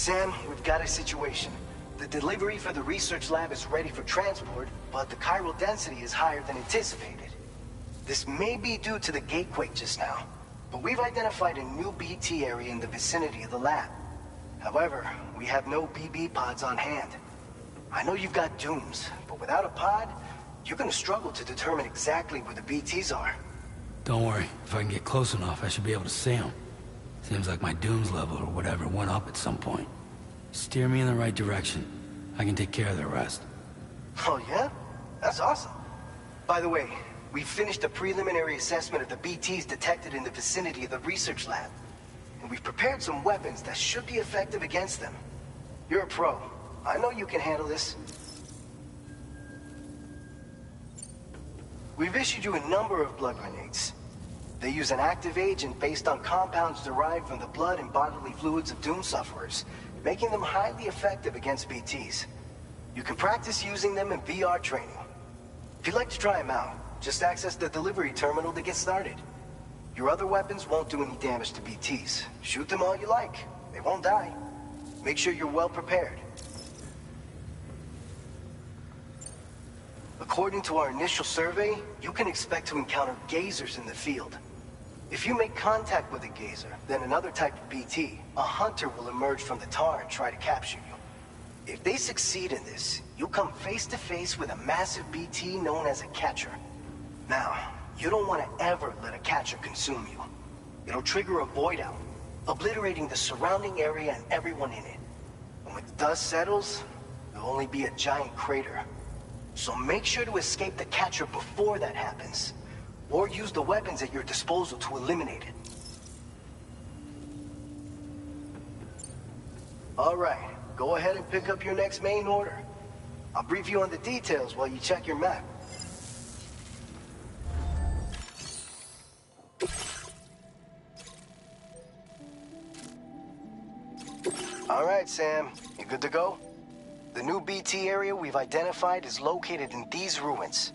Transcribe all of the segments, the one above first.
Sam, we've got a situation. The delivery for the research lab is ready for transport, but the chiral density is higher than anticipated. This may be due to the gatequake just now, but we've identified a new BT area in the vicinity of the lab. However, we have no BB pods on hand. I know you've got dooms, but without a pod, you're gonna struggle to determine exactly where the BTs are. Don't worry, if I can get close enough, I should be able to see them. Seems like my dooms level or whatever went up at some point. Steer me in the right direction. I can take care of the rest. Oh yeah? That's awesome. By the way, we finished a preliminary assessment of the BTs detected in the vicinity of the research lab. And we've prepared some weapons that should be effective against them. You're a pro. I know you can handle this. We've issued you a number of blood grenades. They use an active agent based on compounds derived from the blood and bodily fluids of Doom sufferers, making them highly effective against BTs. You can practice using them in VR training. If you'd like to try them out, just access the delivery terminal to get started. Your other weapons won't do any damage to BTs. Shoot them all you like. They won't die. Make sure you're well prepared. According to our initial survey, you can expect to encounter gazers in the field. If you make contact with a gazer, then another type of BT, a hunter will emerge from the tar and try to capture you. If they succeed in this, you'll come face to face with a massive BT known as a catcher. Now, you don't want to ever let a catcher consume you. It'll trigger a void out, obliterating the surrounding area and everyone in it. And when the dust settles, there'll only be a giant crater. So make sure to escape the catcher before that happens. Or use the weapons at your disposal to eliminate it. Alright, go ahead and pick up your next main order. I'll brief you on the details while you check your map. Alright, Sam. You good to go? The new BT area we've identified is located in these ruins.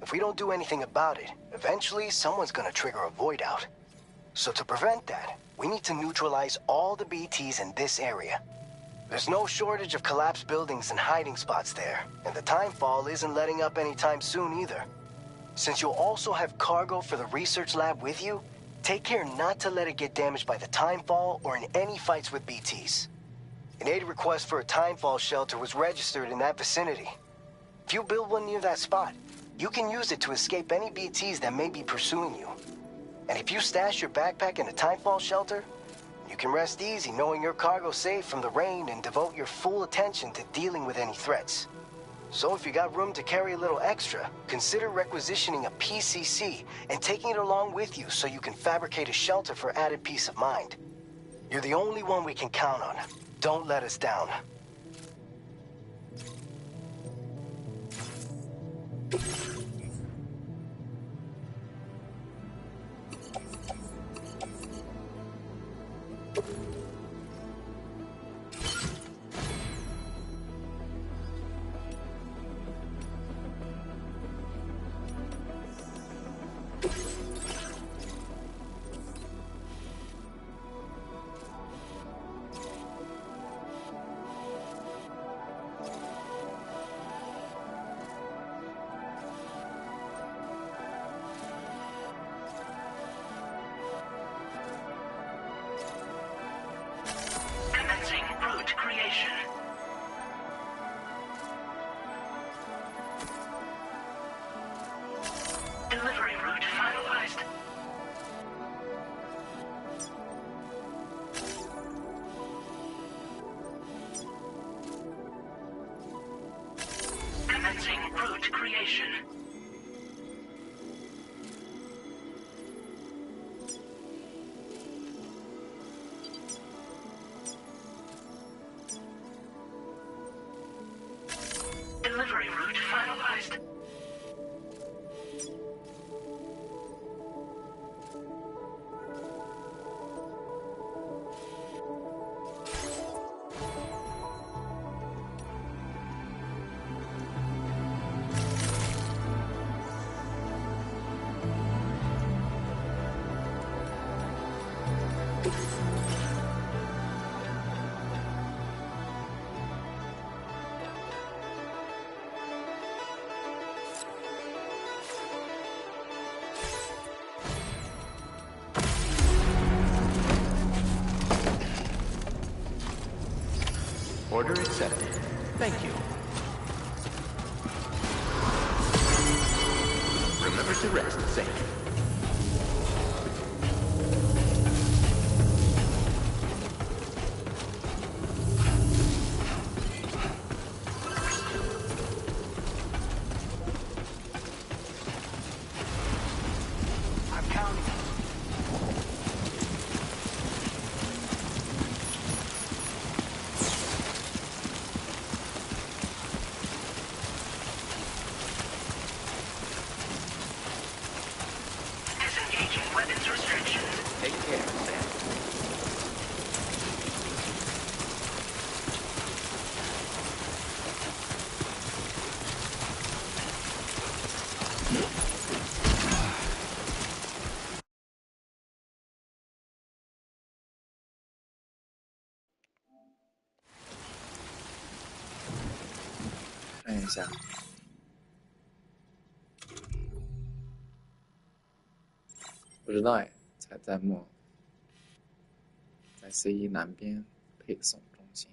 If we don't do anything about it, eventually someone's gonna trigger a void out. So to prevent that, we need to neutralize all the BTs in this area. There's no shortage of collapsed buildings and hiding spots there, and the timefall isn't letting up anytime soon either. Since you'll also have cargo for the research lab with you, take care not to let it get damaged by the timefall or in any fights with BTs. An aid request for a timefall shelter was registered in that vicinity. If you build one near that spot, you can use it to escape any BTs that may be pursuing you. And if you stash your backpack in a timefall shelter, you can rest easy knowing your cargo's safe from the rain and devote your full attention to dealing with any threats. So if you got room to carry a little extra, consider requisitioning a PCC and taking it along with you so you can fabricate a shelter for added peace of mind. You're the only one we can count on. Don't let us down. Delivery route finalized. Commencing route creation. Delivery route finalized. Order accepted. Thank you. Remember to rest, Sam. I'm counting. Disengaging weapons restrictions. Take care, Sam.不知道哎，才在末，在 C1 南边配送中心。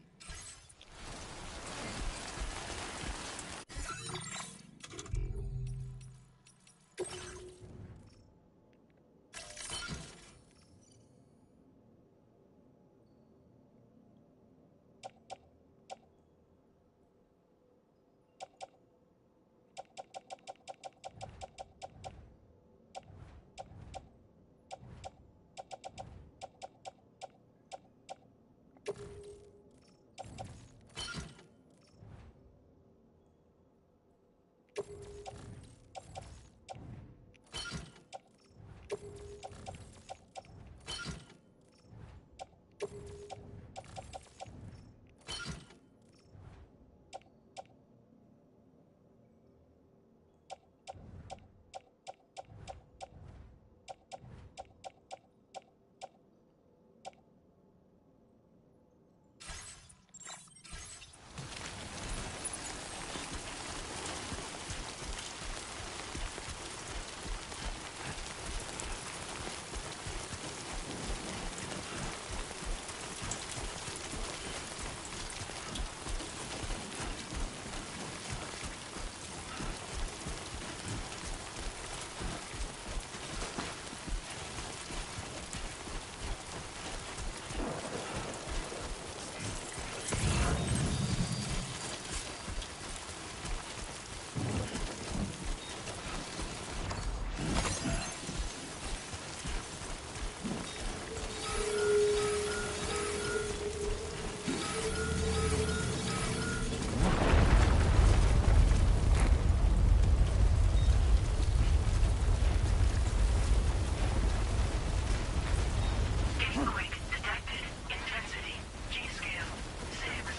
Earthquake detected. Intensity. G-scale. 6.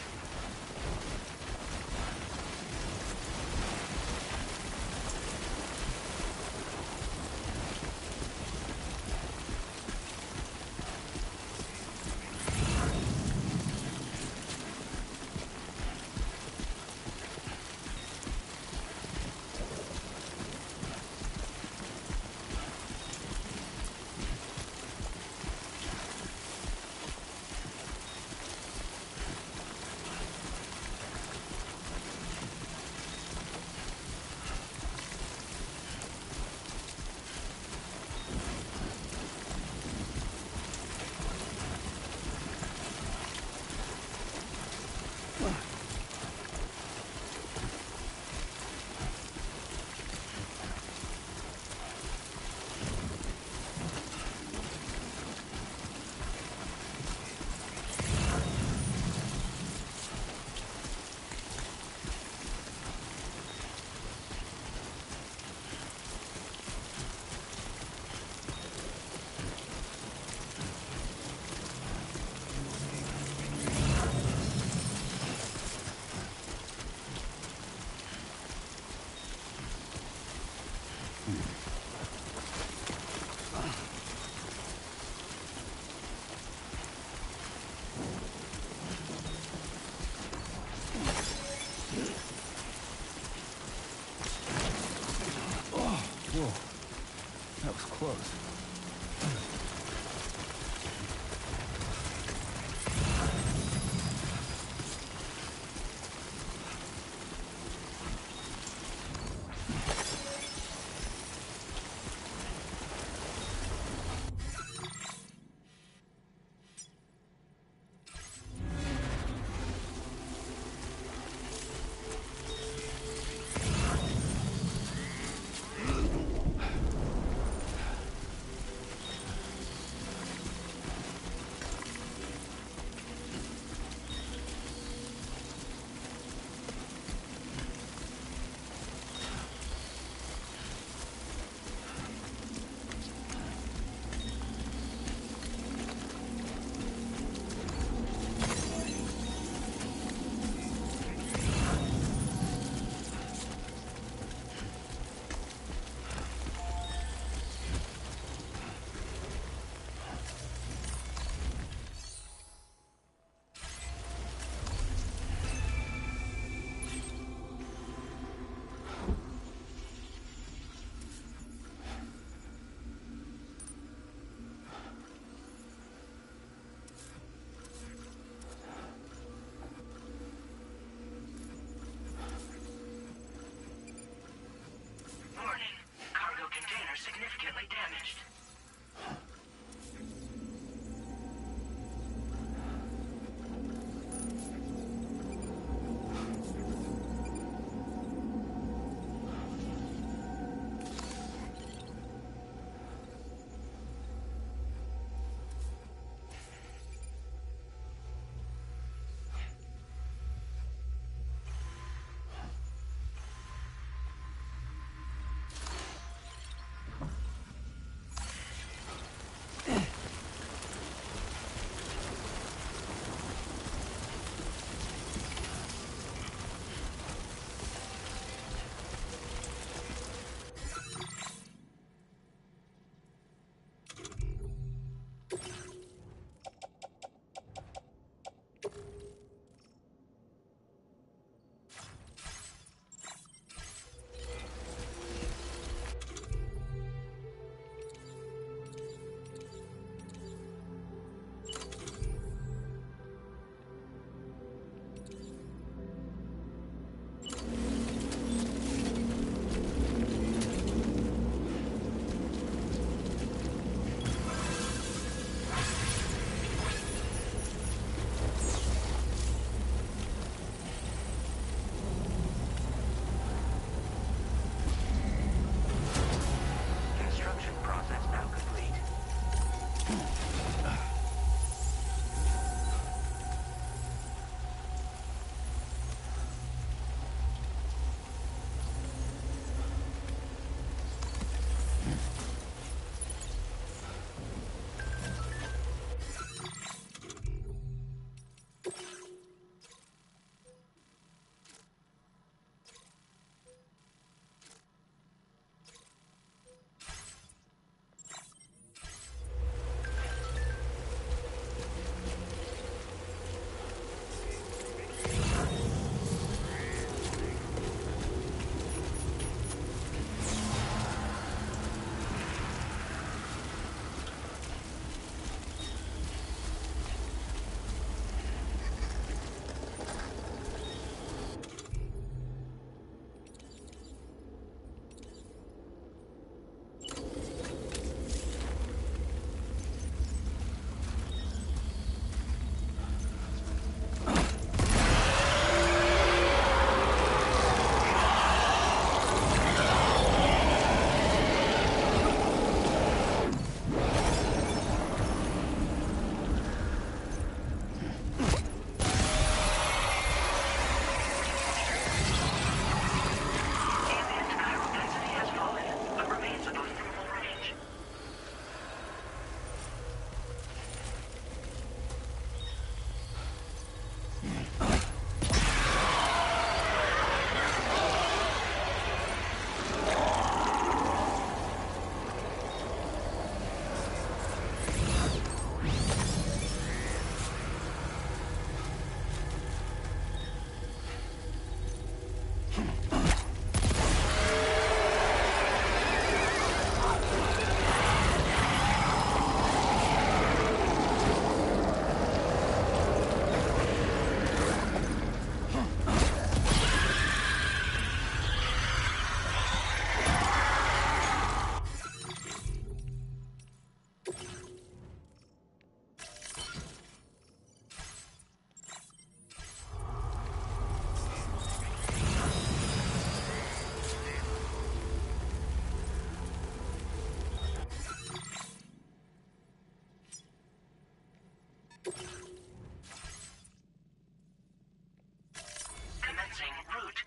Whoa. That was close.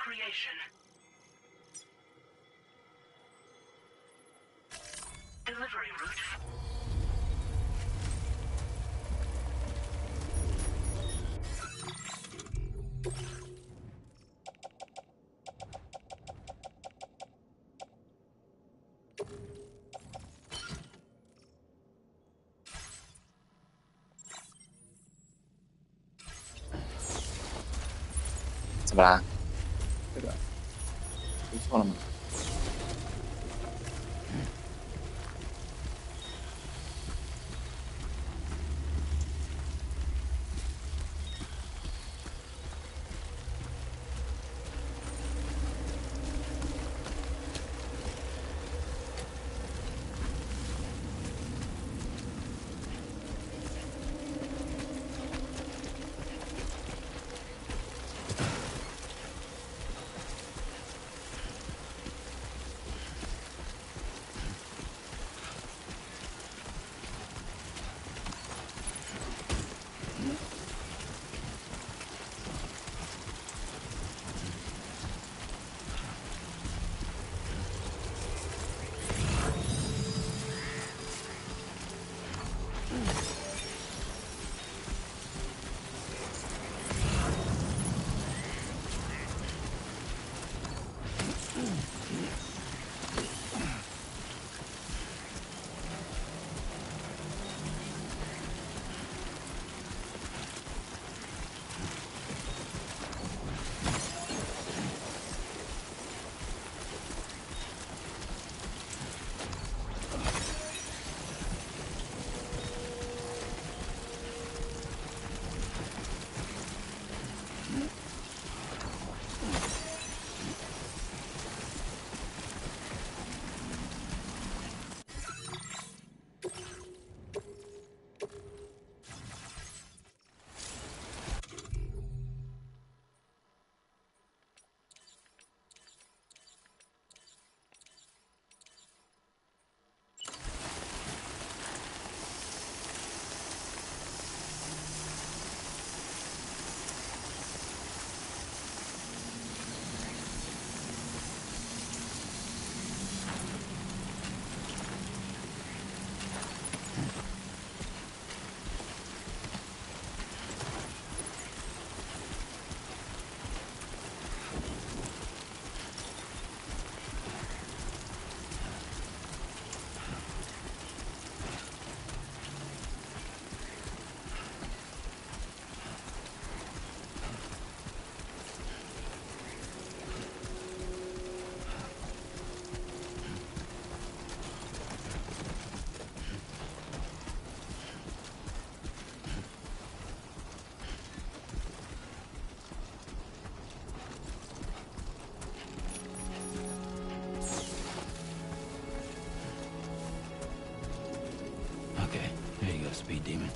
creation. Delivery route.怎么啦？这个读错了吗？Okay, here you go, speed demon.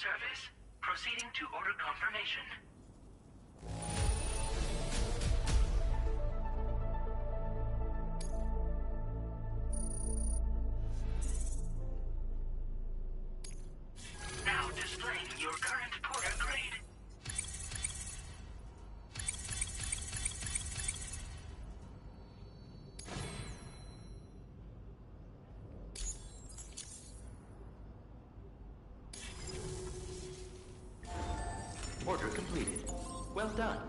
service. Proceeding to order confirmation. Now displaying your current porter grade. Order completed. Well done.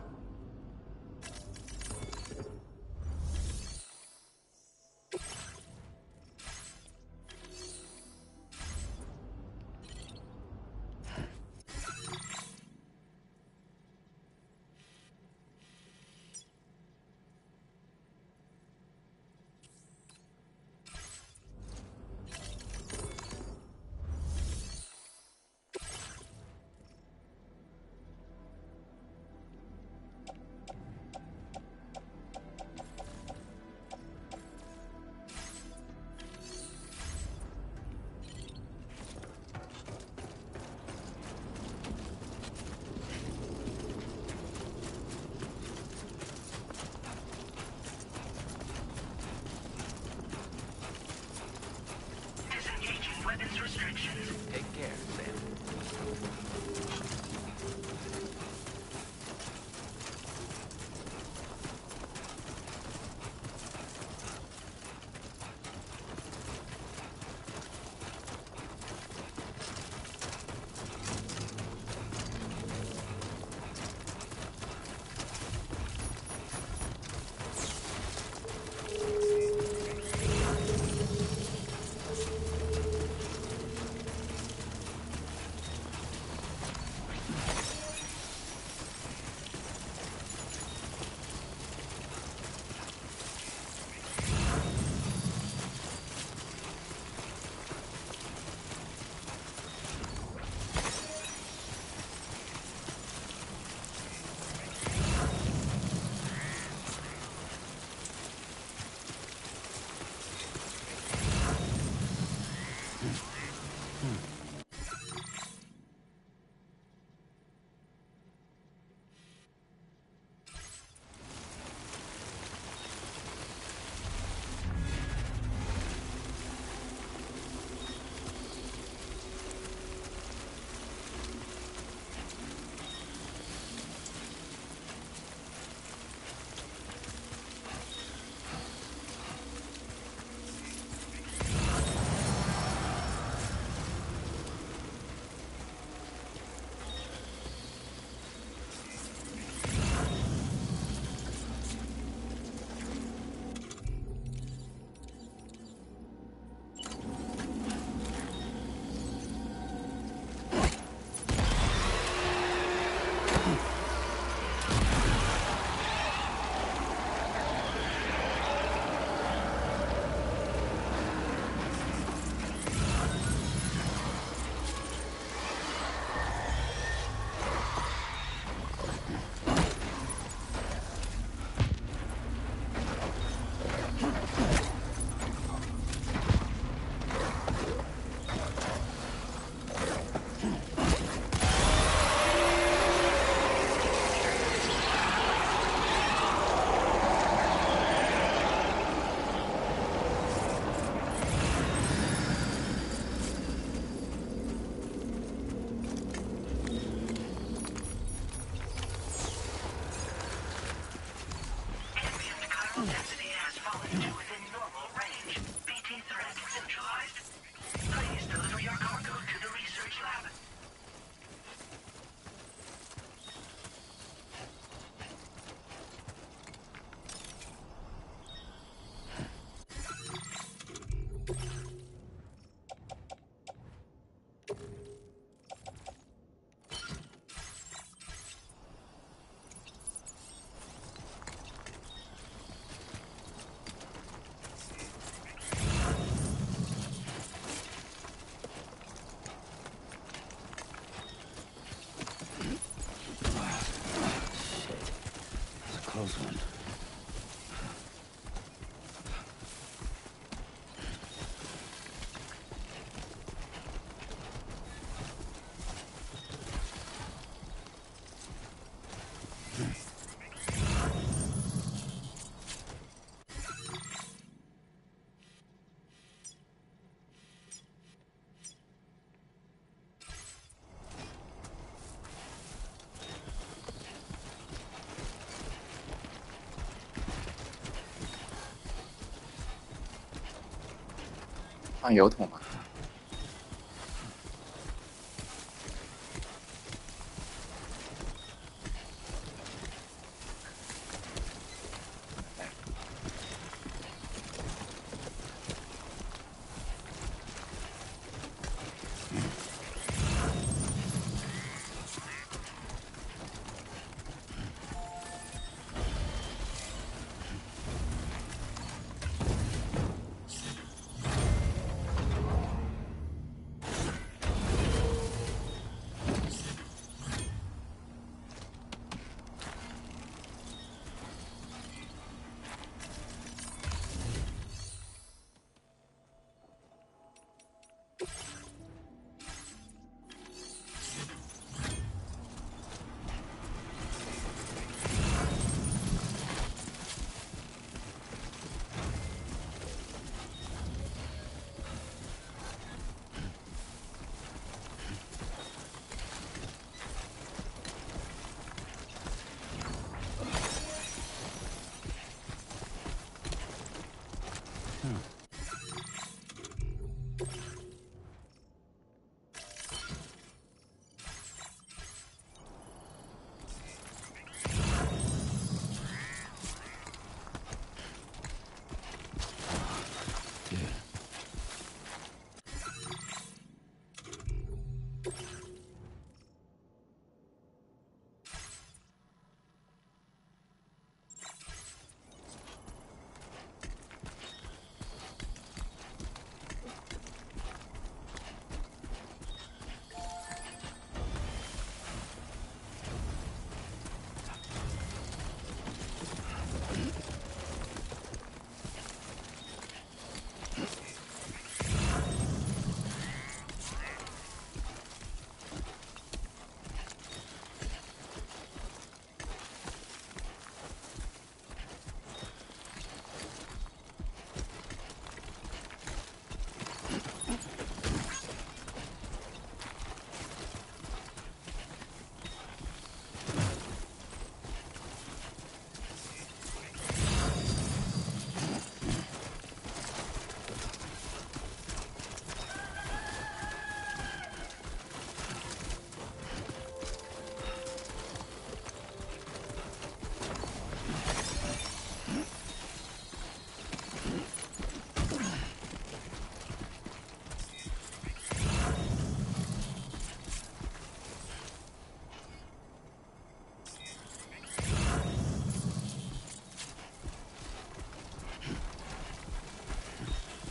上油桶嘛。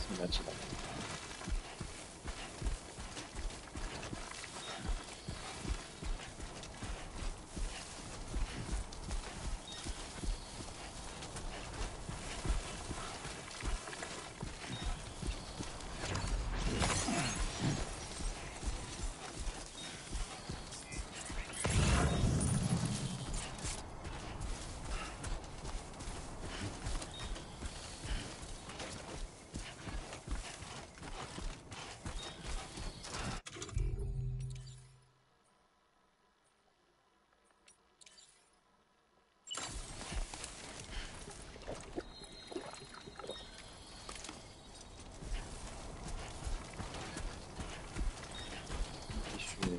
现在知道。必须。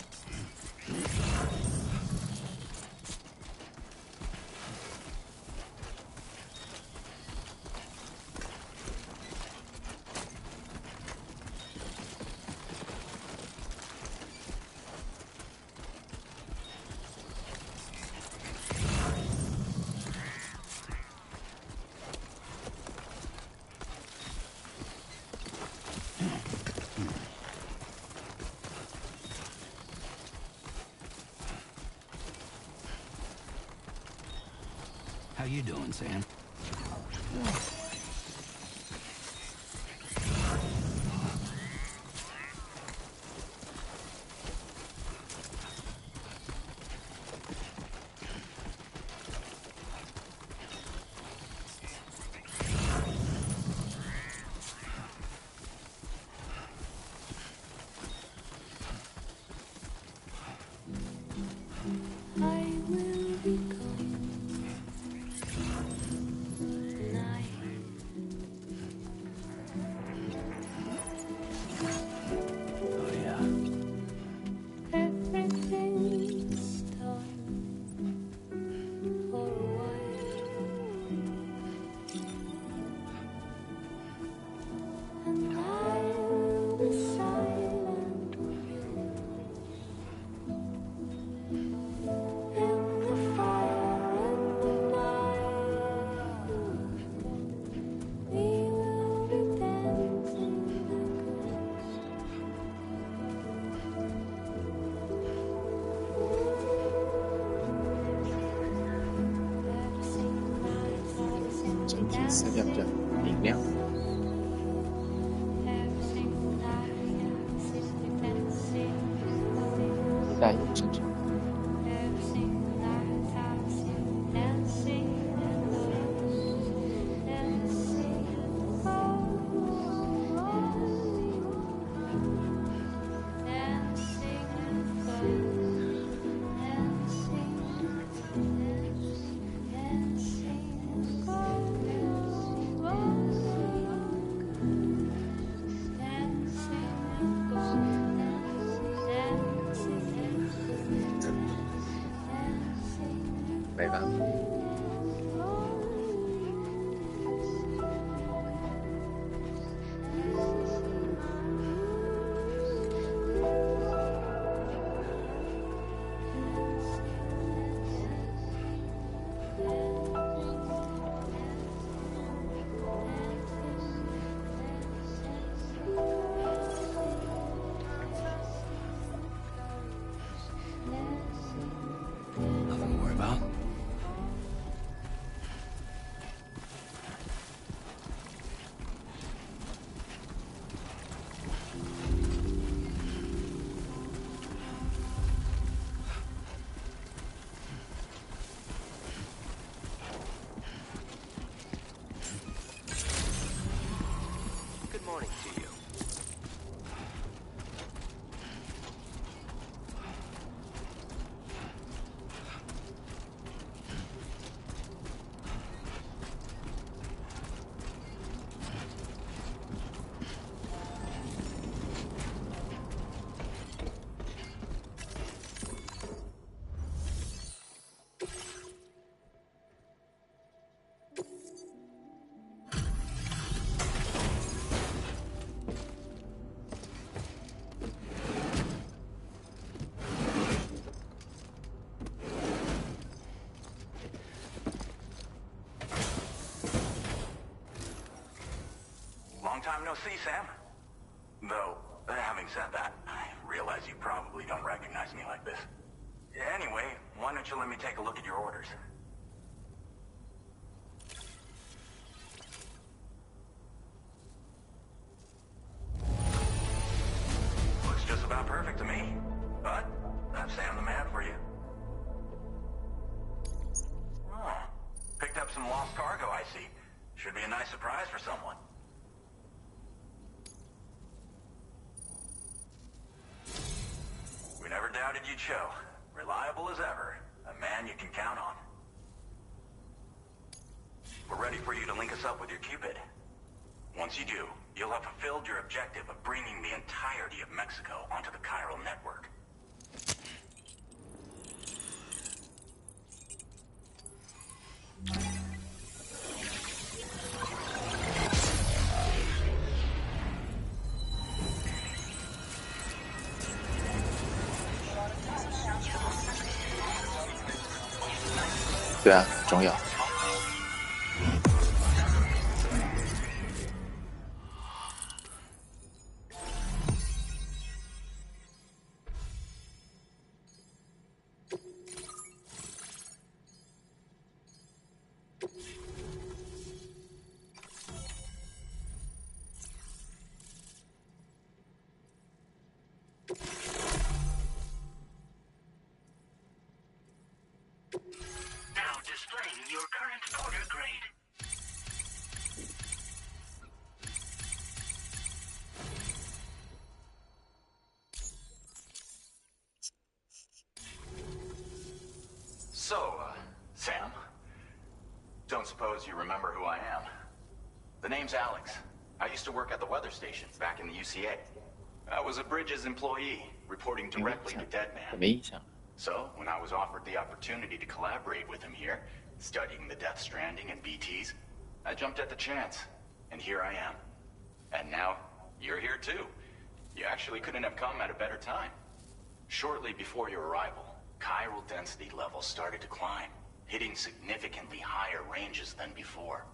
How you doing, Sam? I will be gone tonight. 思量着明亮。一代永生者。没办法。Nothing to worry about. Good morning to you. Long time no see, Sam. Though, having said that, I realize you probably don't recognize me like this. Anyway, why don't you let me take a look at your orders? Looks just about perfect to me. But, that's Sam the man for you. Oh, picked up some lost cargo, I see. Should be a nice surprise for someone. We never doubted you'd show. Reliable as ever. A man you can count on. We're ready for you to link us up with your Cupid. Once you do, you'll have fulfilled your objective of bringing the entirety of Mexico onto the chiral network.对啊，重要。Now displaying your current order grade. So, Sam, don't suppose you remember who I am? The name's Alex. I used to work at the weather station back in the UCA. I was a Bridges employee, reporting directly to 也 Deadman. 没印象。 So, when I was offered the opportunity to collaborate with him here, studying the Death Stranding and BTs, I jumped at the chance. And here I am. And now, you're here too. You actually couldn't have come at a better time. Shortly before your arrival, chiral density levels started to climb, hitting significantly higher ranges than before.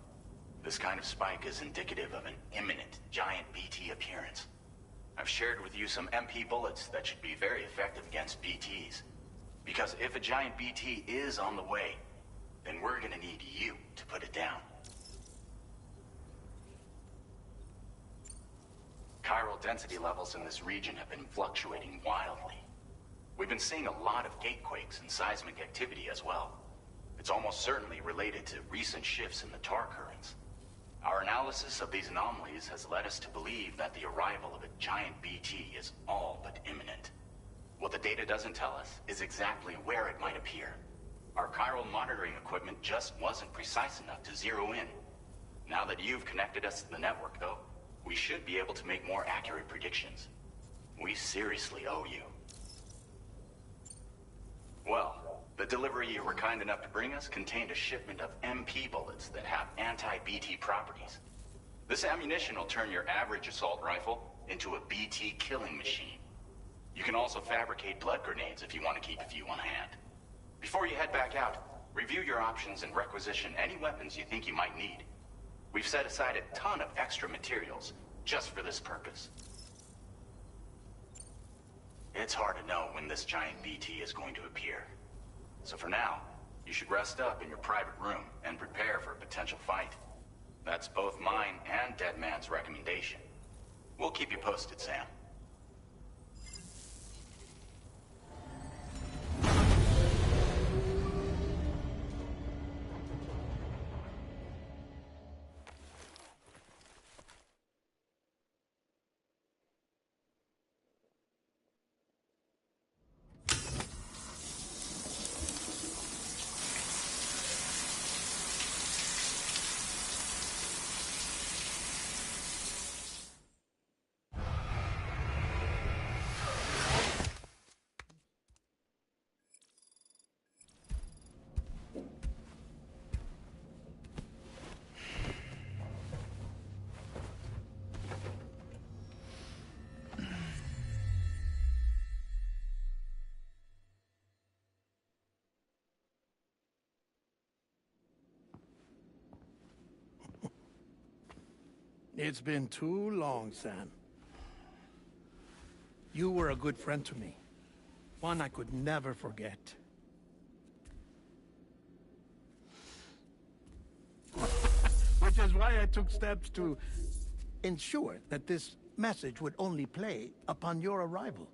This kind of spike is indicative of an imminent giant BT appearance. I've shared with you some MP bullets that should be very effective against BTs. Because if a giant BT is on the way, then we're gonna need you to put it down. Chiral density levels in this region have been fluctuating wildly. We've been seeing a lot of gatequakes and seismic activity as well. It's almost certainly related to recent shifts in the tar currents. Our analysis of these anomalies has led us to believe that the arrival of a giant BT is all but imminent. What the data doesn't tell us is exactly where it might appear. Our chiral monitoring equipment just wasn't precise enough to zero in. Now that you've connected us to the network, though, we should be able to make more accurate predictions. We seriously owe you. Well, the delivery you were kind enough to bring us contained a shipment of MP bullets that have anti-BT properties. This ammunition will turn your average assault rifle into a BT killing machine. You can also fabricate blood grenades if you want to keep a few on hand. Before you head back out, review your options and requisition any weapons you think you might need. We've set aside a ton of extra materials just for this purpose. It's hard to know when this giant BT is going to appear. So for now, you should rest up in your private room and prepare for a potential fight. That's both mine and Deadman's recommendation. We'll keep you posted, Sam. It's been too long, Sam. You were a good friend to me. One I could never forget. Which is why I took steps to ensure that this message would only play upon your arrival.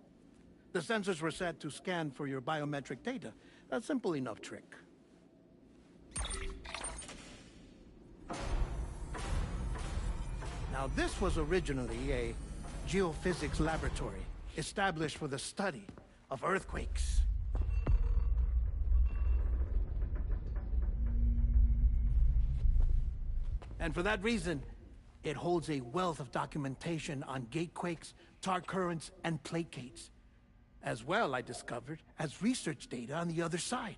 The sensors were set to scan for your biometric data. A simple enough trick. Now, this was originally a geophysics laboratory established for the study of earthquakes. And for that reason, it holds a wealth of documentation on gatequakes, tar currents, and placates. As well, I discovered, as research data on the other side.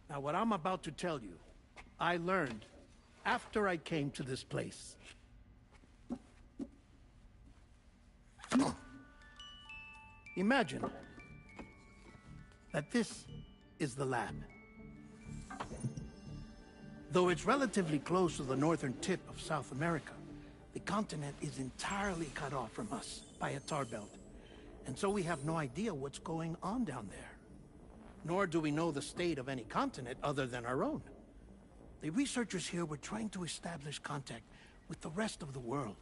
Now, what I'm about to tell you, I learned after I came to this place. Imagine that this is the lab. Though it's relatively close to the northern tip of South America, the continent is entirely cut off from us by a tar belt. And so we have no idea what's going on down there. Nor do we know the state of any continent other than our own. The researchers here were trying to establish contact with the rest of the world.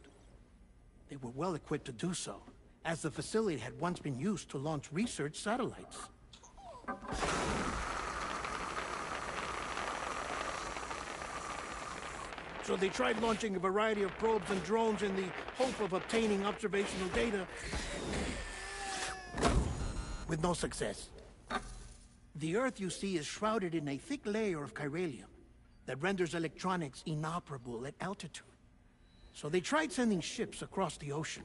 They were well equipped to do so, as the facility had once been used to launch research satellites. So they tried launching a variety of probes and drones in the hope of obtaining observational data, with no success. The Earth, you see, is shrouded in a thick layer of chiralium that renders electronics inoperable at altitude. So they tried sending ships across the ocean.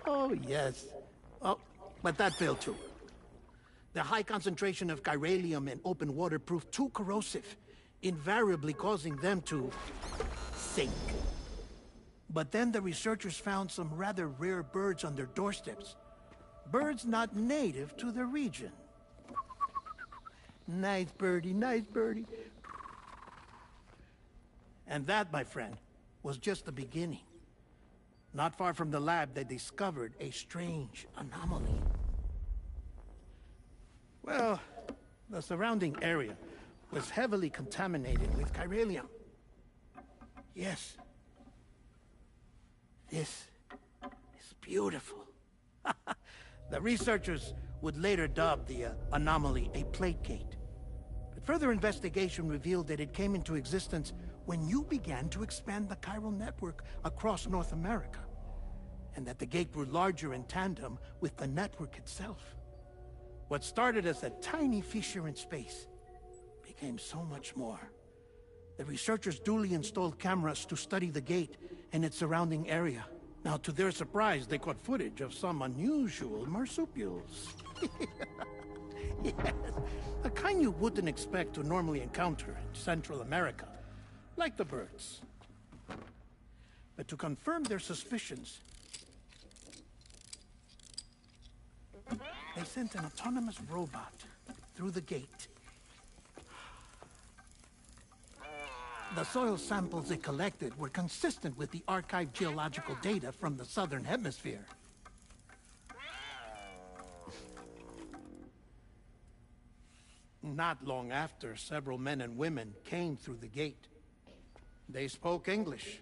Oh, yes. Oh, but that failed too. The high concentration of chiralium in open water proved too corrosive, invariably causing them to sink. But then the researchers found some rather rare birds on their doorsteps. Birds not native to the region. Nice birdie, nice birdie. And that, my friend, was just the beginning. Not far from the lab, they discovered a strange anomaly. Well, the surrounding area was heavily contaminated with chiralium. Yes. This is beautiful. The researchers would later dub the anomaly a plate gate. But further investigation revealed that it came into existence when you began to expand the chiral network across North America, and that the gate grew larger in tandem with the network itself. What started as a tiny fissure in space became so much more. The researchers duly installed cameras to study the gate and its surrounding area. Now, to their surprise, they caught footage of some unusual marsupials. Yes, the kind you wouldn't expect to normally encounter in Central America, like the birds. But to confirm their suspicions, they sent an autonomous robot through the gate. The soil samples it collected were consistent with the archived geological data from the southern hemisphere. Not long after, several men and women came through the gate. They spoke English,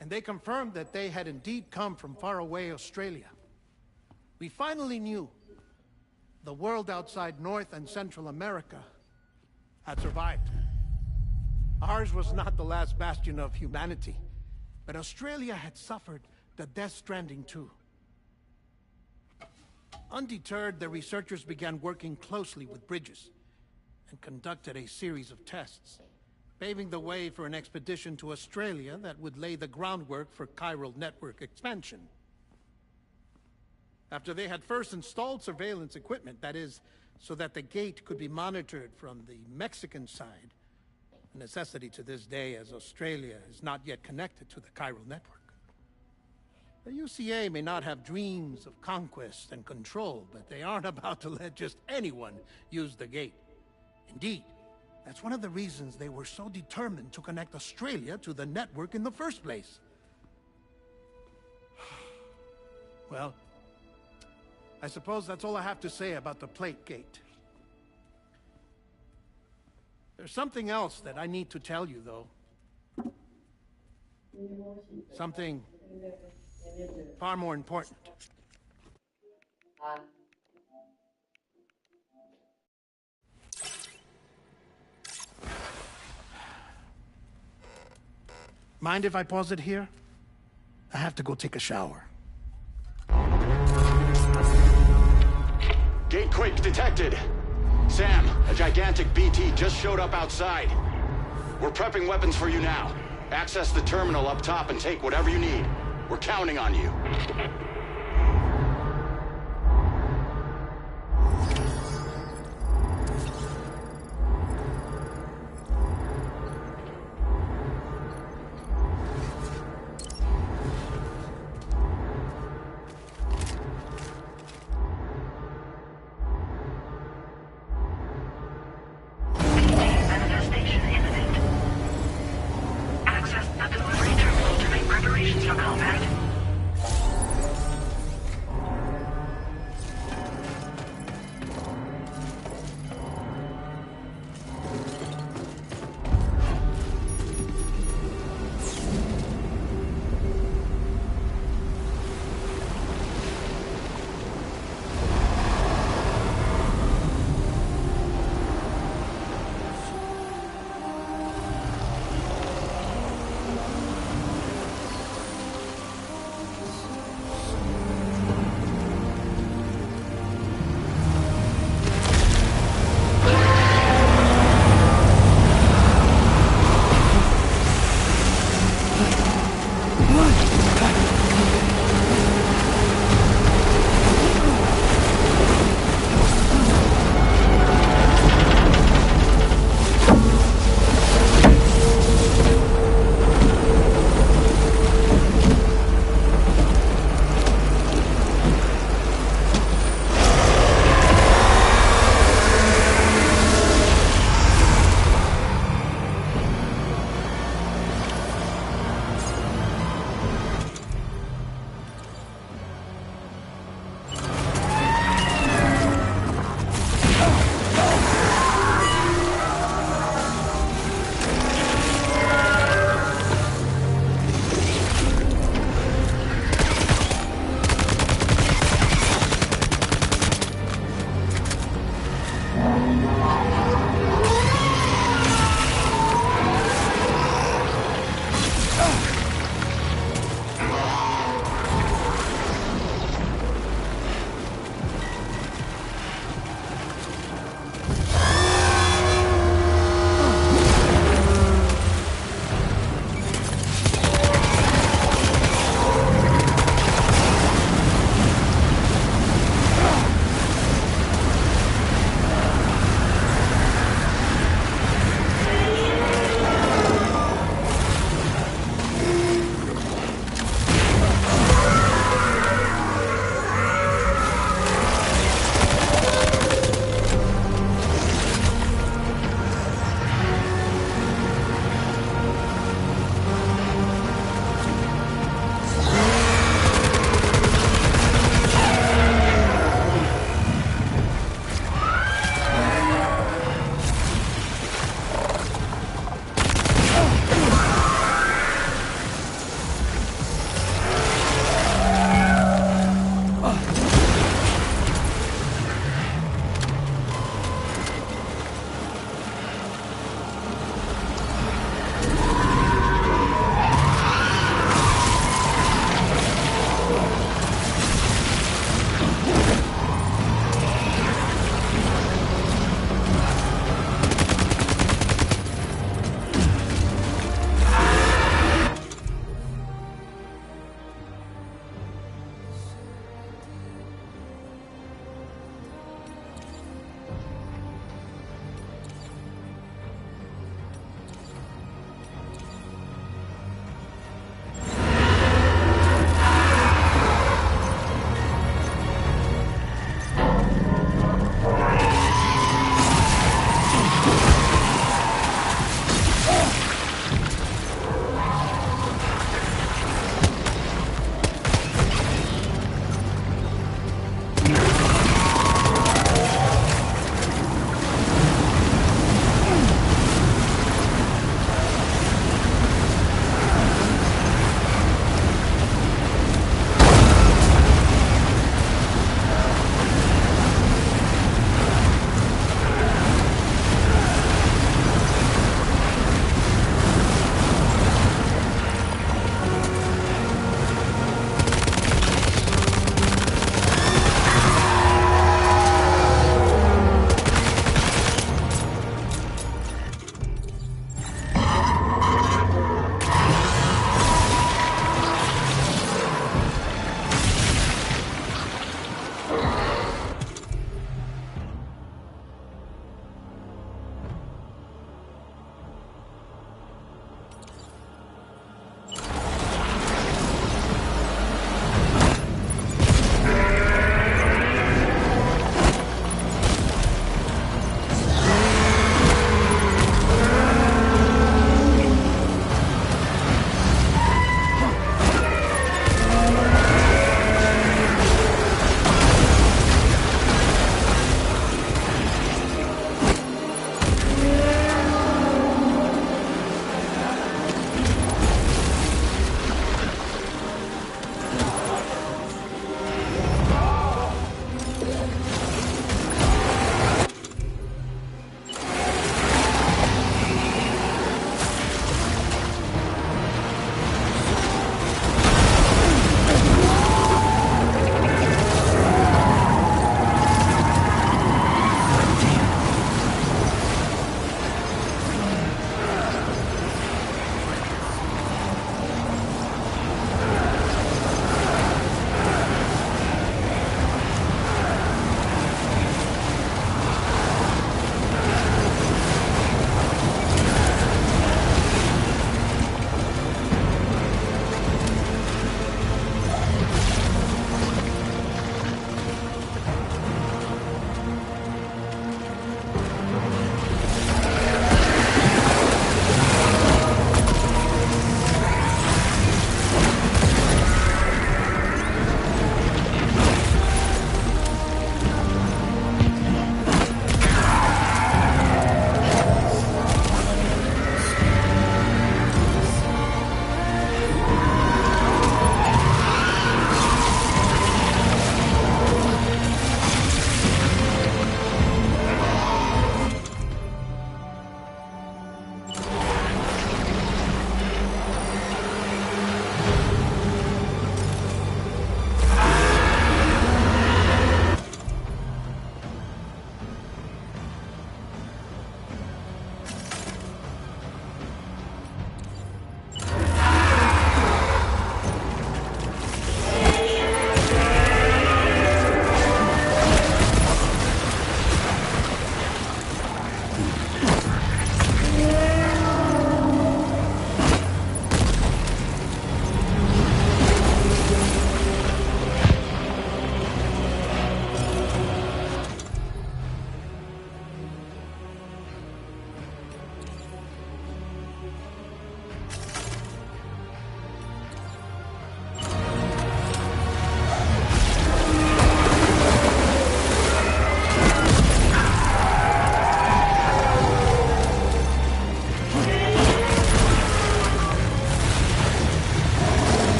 and they confirmed that they had indeed come from faraway Australia. We finally knew the world outside North and Central America had survived. Ours was not the last bastion of humanity, but Australia had suffered the death stranding too. Undeterred, the researchers began working closely with Bridges and conducted a series of tests, paving the way for an expedition to Australia that would lay the groundwork for chiral network expansion. After they had first installed surveillance equipment, that is, so that the gate could be monitored from the Mexican side, a necessity to this day as Australia is not yet connected to the chiral network. The UCA may not have dreams of conquest and control, but they aren't about to let just anyone use the gate. Indeed, that's one of the reasons they were so determined to connect Australia to the network in the first place. Well, I suppose that's all I have to say about the plate gate. There's something else that I need to tell you, though. Something far more important. Mind if I pause it here? I have to go take a shower. Gate quake detected. Sam, a gigantic BT just showed up outside. We're prepping weapons for you now. Access the terminal up top and take whatever you need. We're counting on you. Manifestation imminent. Access the delivery terminal to make preparations for combat.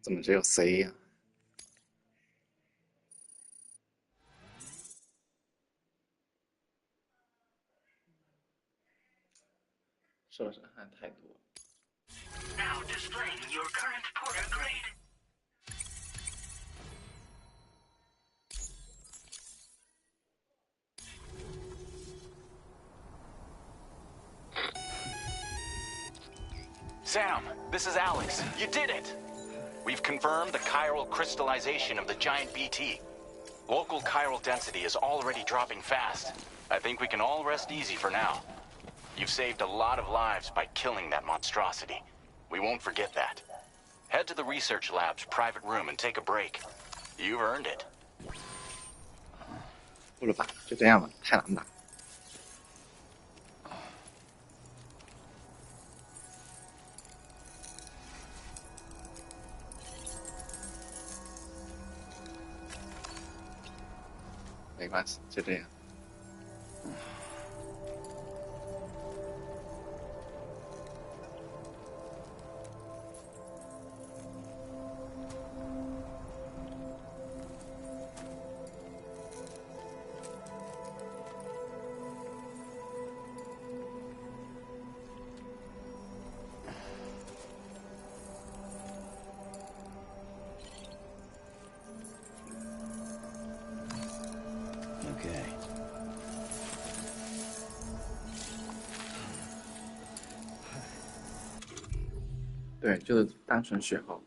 怎么只有 C 呀、是不是还太多？ Now displaying your current porter grade. Sam, this is Alex. You did it! We've confirmed the chiral crystallization of the giant BT. Local chiral density is already dropping fast. I think we can all rest easy for now. You've saved a lot of lives by killing that monstrosity. We won't forget that. Head to the research lab's private room and take a break. You've earned it. 不了吧，就这样吧，太难打。没关系，就这样。对，就是单纯血厚。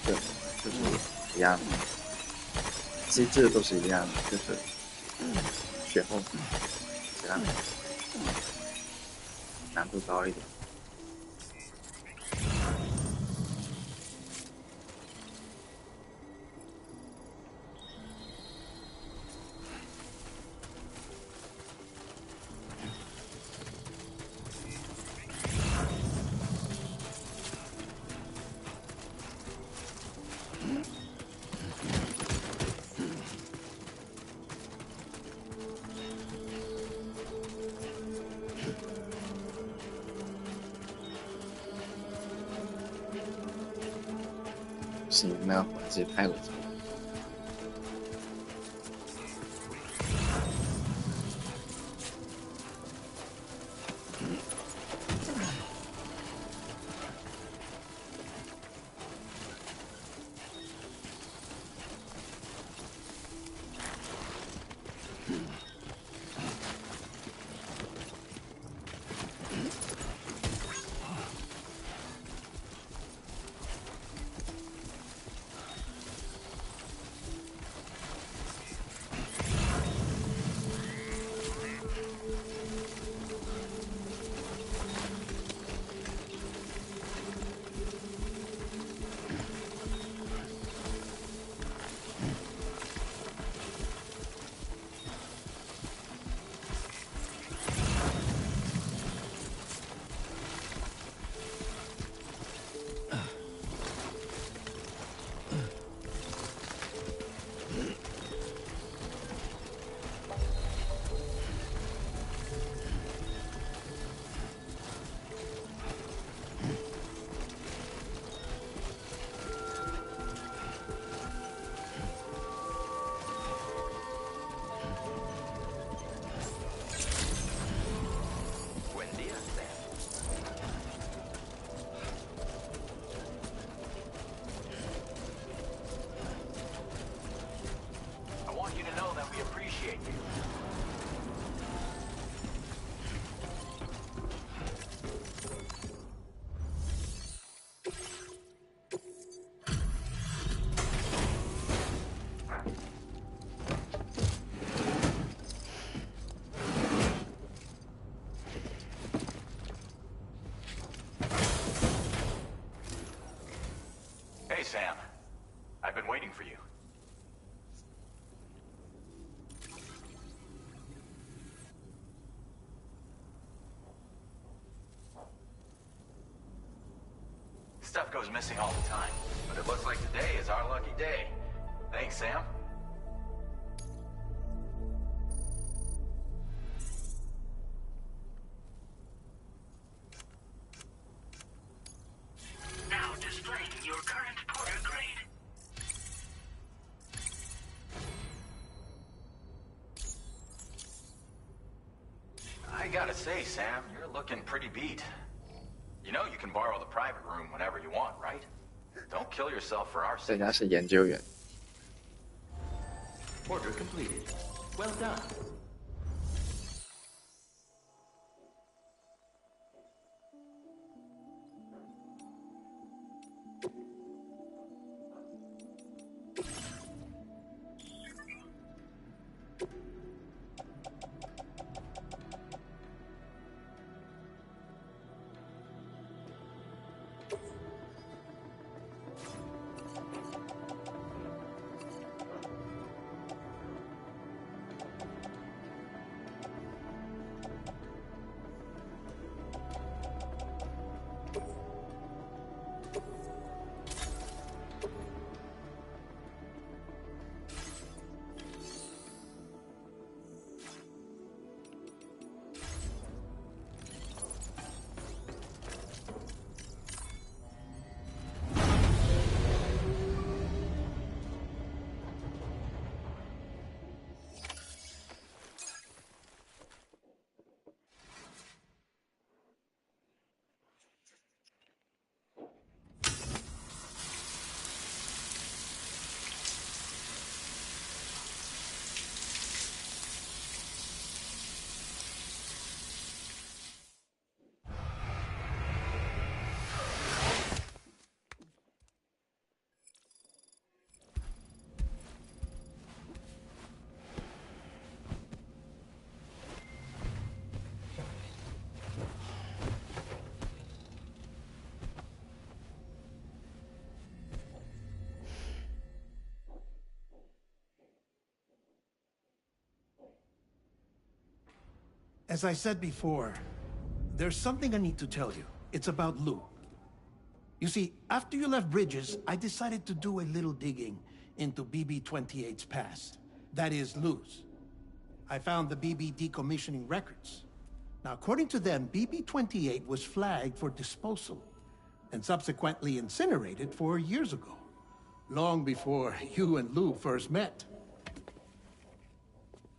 对，就是一样的，机制都是一样的，就是血厚，其他难度高一点。行，那个环境太恶心了。Hey, Sam. I've been waiting for you. Stuff goes missing all the time, but it looks like today is our lucky day. Thanks, Sam. Now displaying your current porter grade. I gotta say, Sam, you're looking pretty beat. You know you can borrow the private room whenever you want, right? Don't kill yourself for our 人 sake. 家是研究员。 Order completed. Well done. As I said before, there's something I need to tell you. It's about Lou. You see, after you left Bridges, I decided to do a little digging into BB-28's past. That is, Lou's. I found the BB decommissioning records. Now, according to them, BB-28 was flagged for disposal and subsequently incinerated 4 years ago, long before you and Lou first met.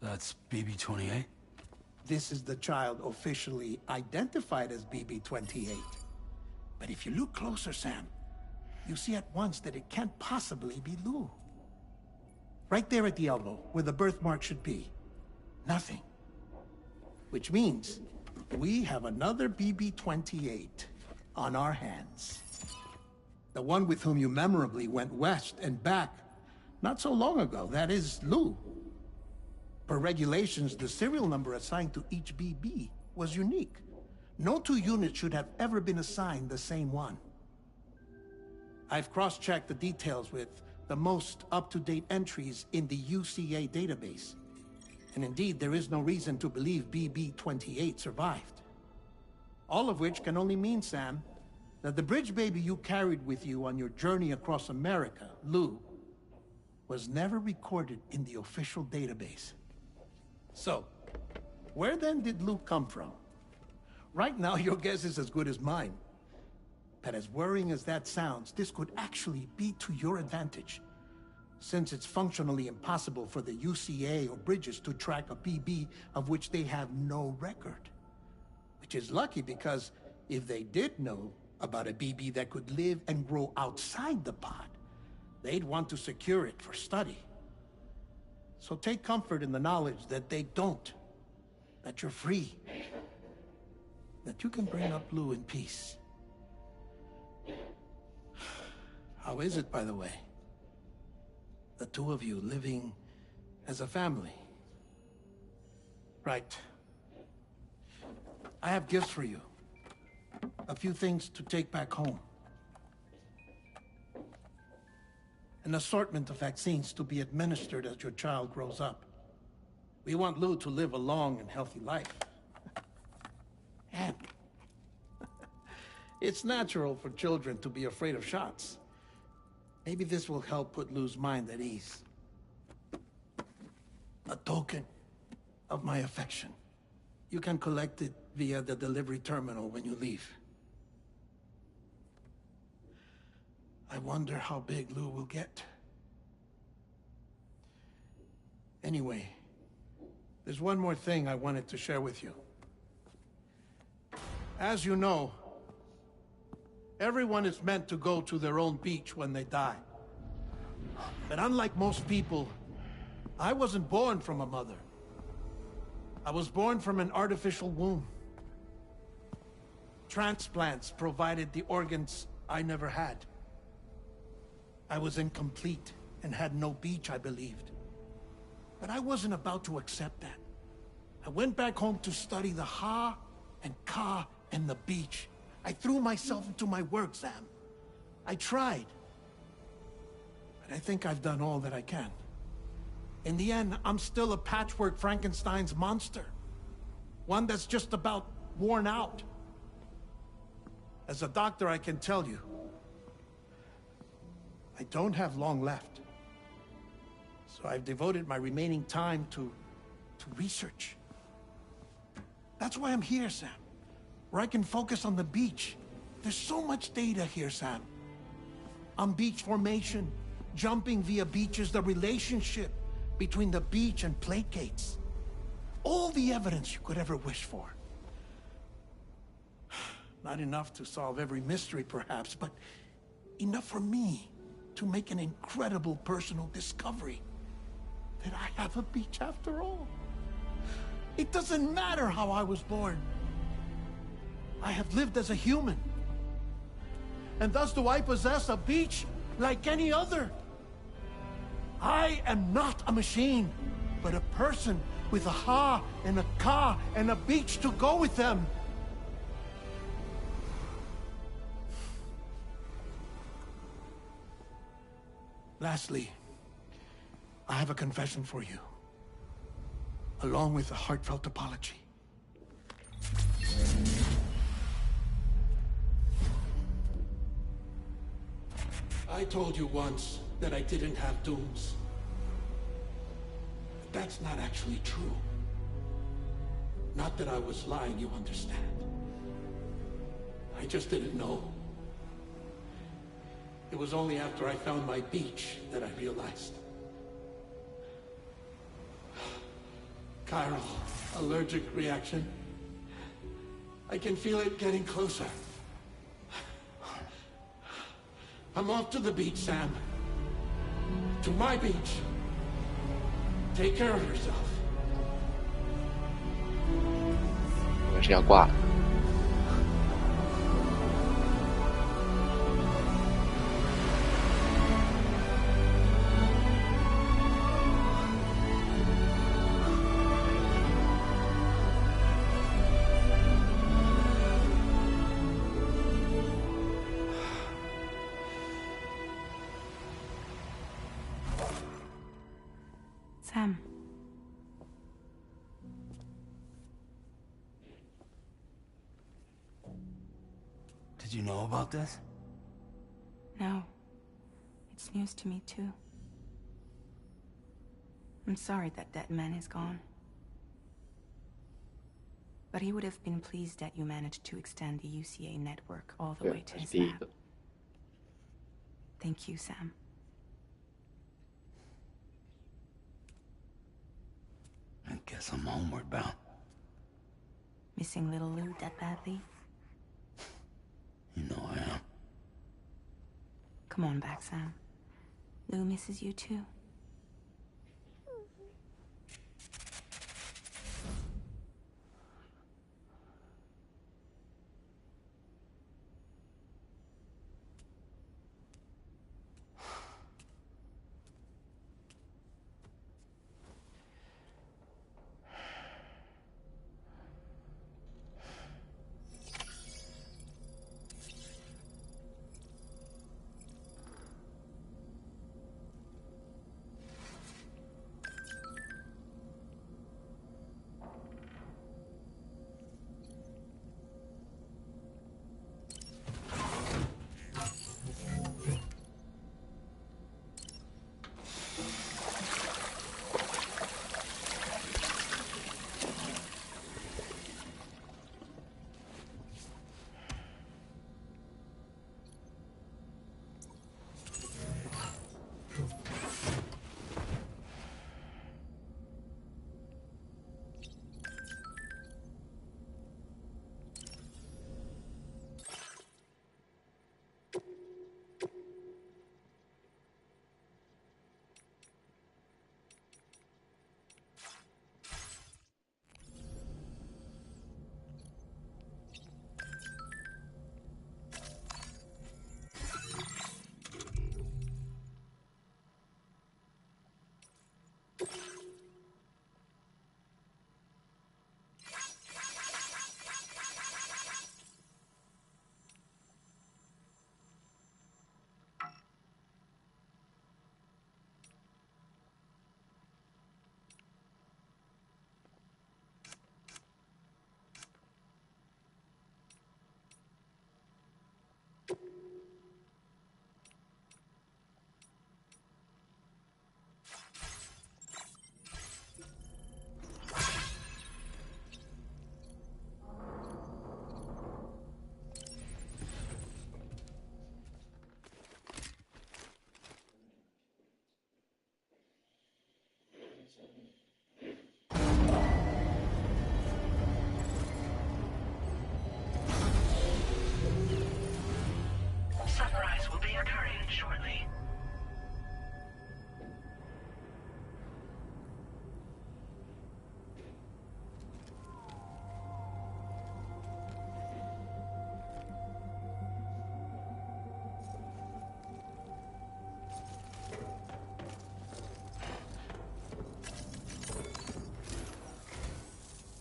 That's BB-28? This is the child officially identified as BB-28. But if you look closer, Sam, you see at once that it can't possibly be Lou. Right there at the elbow, where the birthmark should be. Nothing. Which means we have another BB-28 on our hands. The one with whom you memorably went west and back not so long ago, that is Lou. Per regulations, the serial number assigned to each BB was unique. No two units should have ever been assigned the same one. I've cross-checked the details with the most up-to-date entries in the UCA database. And indeed, there is no reason to believe BB-28 survived. All of which can only mean, Sam, that the bridge baby you carried with you on your journey across America, Lou, was never recorded in the official database. So, where then did Lou come from? Right now, your guess is as good as mine. But as worrying as that sounds, this could actually be to your advantage, since it's functionally impossible for the UCA or Bridges to track a BB of which they have no record. Which is lucky, because if they did know about a BB that could live and grow outside the pod, they'd want to secure it for study. So take comfort in the knowledge that they don't, that you're free, that you can bring up Lou in peace. How is it, by the way? The two of you living as a family? Right. I have gifts for you. A few things to take back home. An assortment of vaccines to be administered as your child grows up. We want Lou to live a long and healthy life. And it's natural for children to be afraid of shots. Maybe this will help put Lou's mind at ease. A token of my affection. You can collect it via the delivery terminal when you leave. I wonder how big Lou will get. Anyway, there's one more thing I wanted to share with you. As you know, everyone is meant to go to their own beach when they die. But unlike most people, I wasn't born from a mother. I was born from an artificial womb. Transplants provided the organs I never had. I was incomplete and had no beach, I believed. But I wasn't about to accept that. I went back home to study the Ha and Ka and the beach. I threw myself into my work, Sam. I tried. But I think I've done all that I can. In the end, I'm still a patchwork Frankenstein's monster. One that's just about worn out. As a doctor, I can tell you, I don't have long left. So I've devoted my remaining time to research. That's why I'm here, Sam. Where I can focus on the beach. There's so much data here, Sam. On beach formation, jumping via beaches, the relationship between the beach and placates. All the evidence you could ever wish for. Not enough to solve every mystery, perhaps, but enough for me to make an incredible personal discovery. That I have a beach after all. It doesn't matter how I was born. I have lived as a human. And thus do I possess a beach like any other. I am not a machine, but a person with a Ha and a Ka and a beach to go with them. Lastly, I have a confession for you, along with a heartfelt apology. I told you once that I didn't have dooms. But that's not actually true. Not that I was lying, you understand. I just didn't know. It was only after I found my beach that I realized. Chiral, allergic reaction. I can feel it getting closer. I'm off to the beach, Sam. To my beach. Take care of yourself. 我们是要挂了。Sam. Did you know about this? No. It's news to me, too. I'm sorry that that man is gone. But he would have been pleased that you managed to extend the UCA network all the way to his lab. Thank you, Sam. I guess I'm homeward bound. Missing little Lou that badly? You know I am. Come on back, Sam. Lou misses you too. Sunrise will be occurring shortly.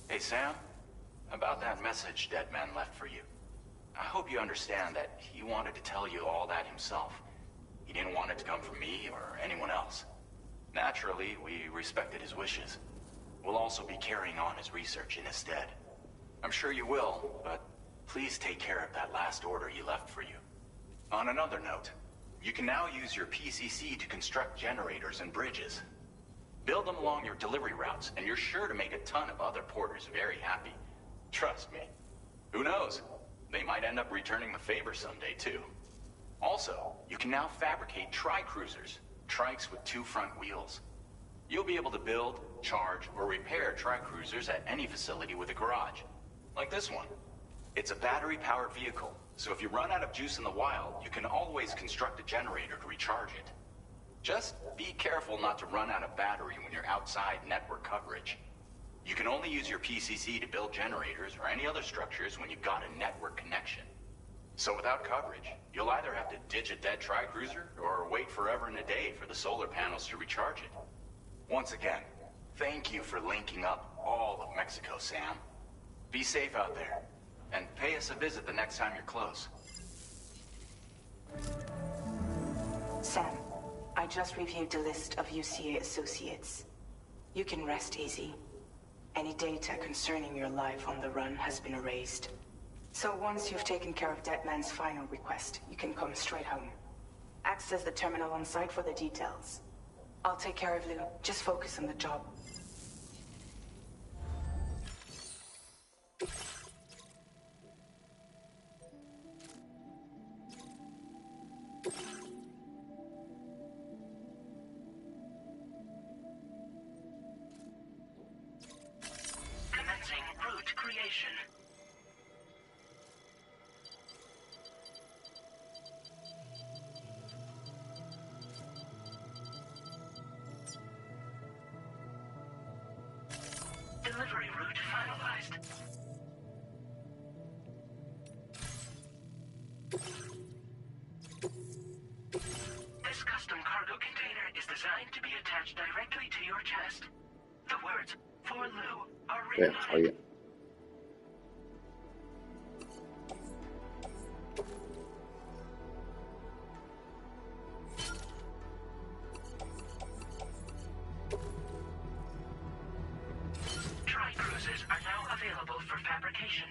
Hey, Sam. About that message Deadman left for you. I hope you understand that he wanted to tell you all that himself. He didn't want it to come from me or anyone else. Naturally, we respected his wishes. We'll also be carrying on his research in his stead. I'm sure you will, but please take care of that last order he left for you. On another note, you can now use your PCC to construct generators and bridges. Build them along your delivery routes, and you're sure to make a ton of other porters very happy. Trust me. Who knows? They might end up returning the favor someday, too. Also, you can now fabricate tri-cruisers, trikes with 2 front wheels. You'll be able to build, charge, or repair tri-cruisers at any facility with a garage. Like this one. It's a battery-powered vehicle, so if you run out of juice in the wild, you can always construct a generator to recharge it. Just be careful not to run out of battery when you're outside network coverage. You can only use your PCC to build generators or any other structures when you've got a network connection. So without coverage, you'll either have to ditch a dead tri-cruiser or wait forever and a day for the solar panels to recharge it. Once again, thank you for linking up all of Mexico, Sam. Be safe out there, and pay us a visit the next time you're close. Sam, I just reviewed the list of UCA associates. You can rest easy. Any data concerning your life on the run has been erased. So once you've taken care of Deadman's final request, you can come straight home. Access the terminal on site for the details. I'll take care of Lou. Just focus on the job. Commencing route creation. Delivery route finalized. This custom cargo container is designed to be attached directly to your chest. The words, "For Lou," are 对， written 好 on 远 it.。Tri-cruisers are now available for fabrication.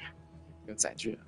有载具。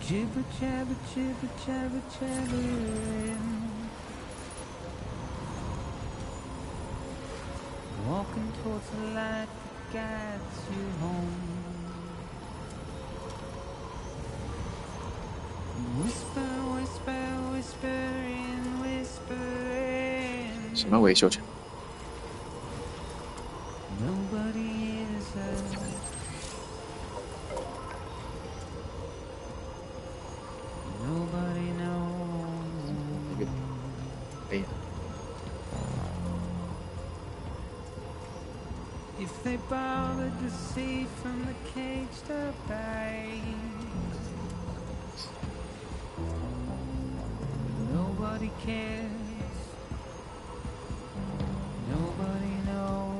Jibber jabber, jibber jabber, jabbering. Walking towards the light that guides you home. Whisper, whisper, whispering, whispering. 什么维修厂？ Nobody is Nobody knows. 那个，哎呀， If they bothered to see from the caged up eyes, nobody cares, nobody knows.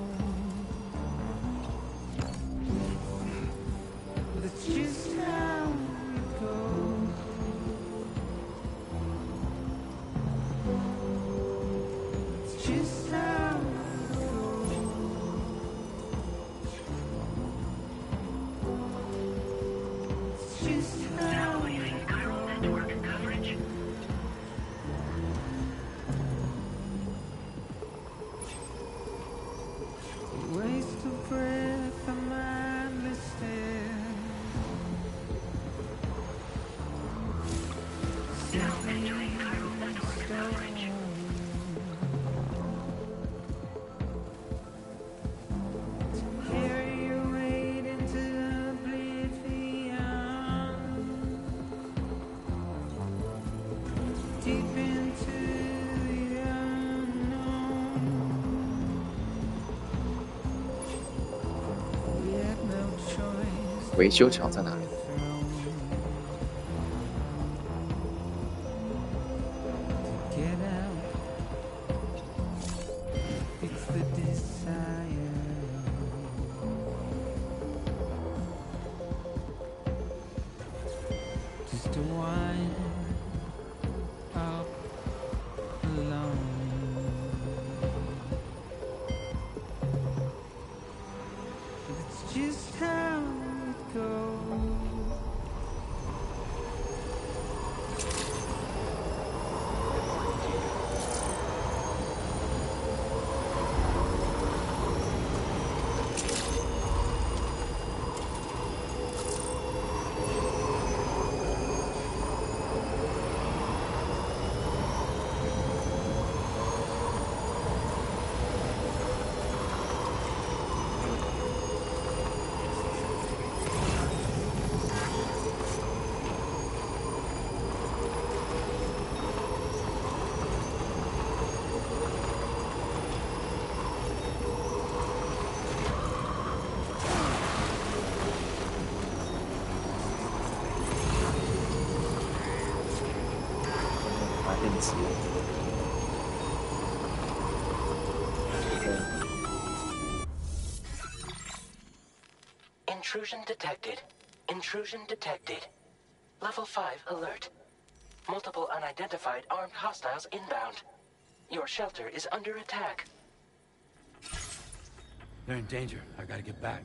But it's just how it goes. It's just how it goes. It's just how Now leaving chiral network coverage. Waste of breath, a mindless stare. Now entering chiral network coverage. Carry your weight into oblivion. Deep into the unknown. We had no choice. 维修厂在哪里？ Get out. It's the desire. Just to wind up alone. It's just how it goes. Intrusion detected. Intrusion detected. Level 5 alert. Multiple unidentified armed hostiles inbound. Your shelter is under attack. They're in danger. I gotta get back.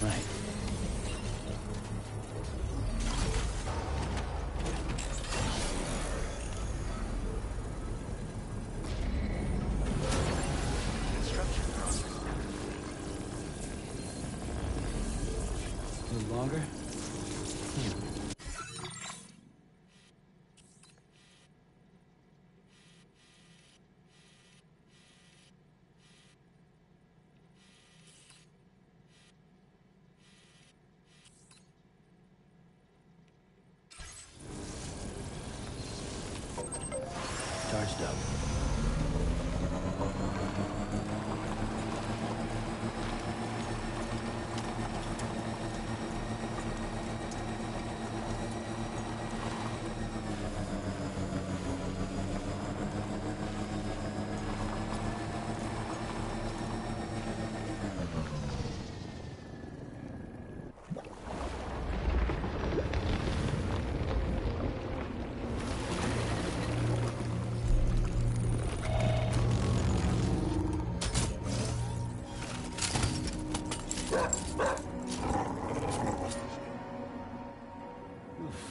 Right. Construction process. A little longer? Charged up.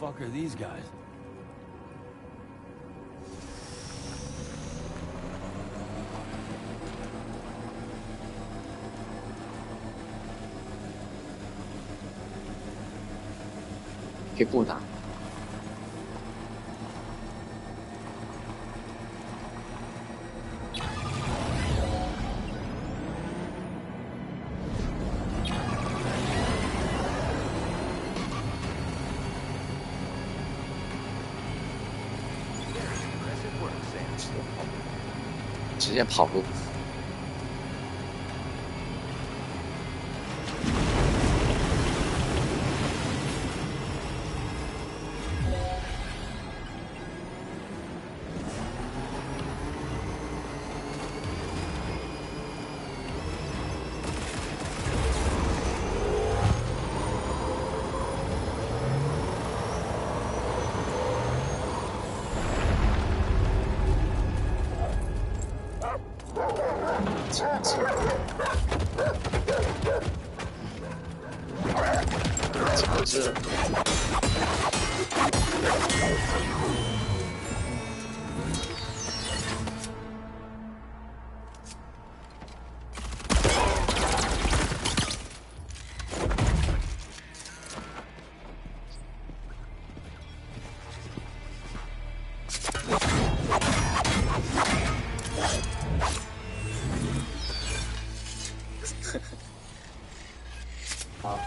fuck are these guys?可以不打。直接跑路。是。好。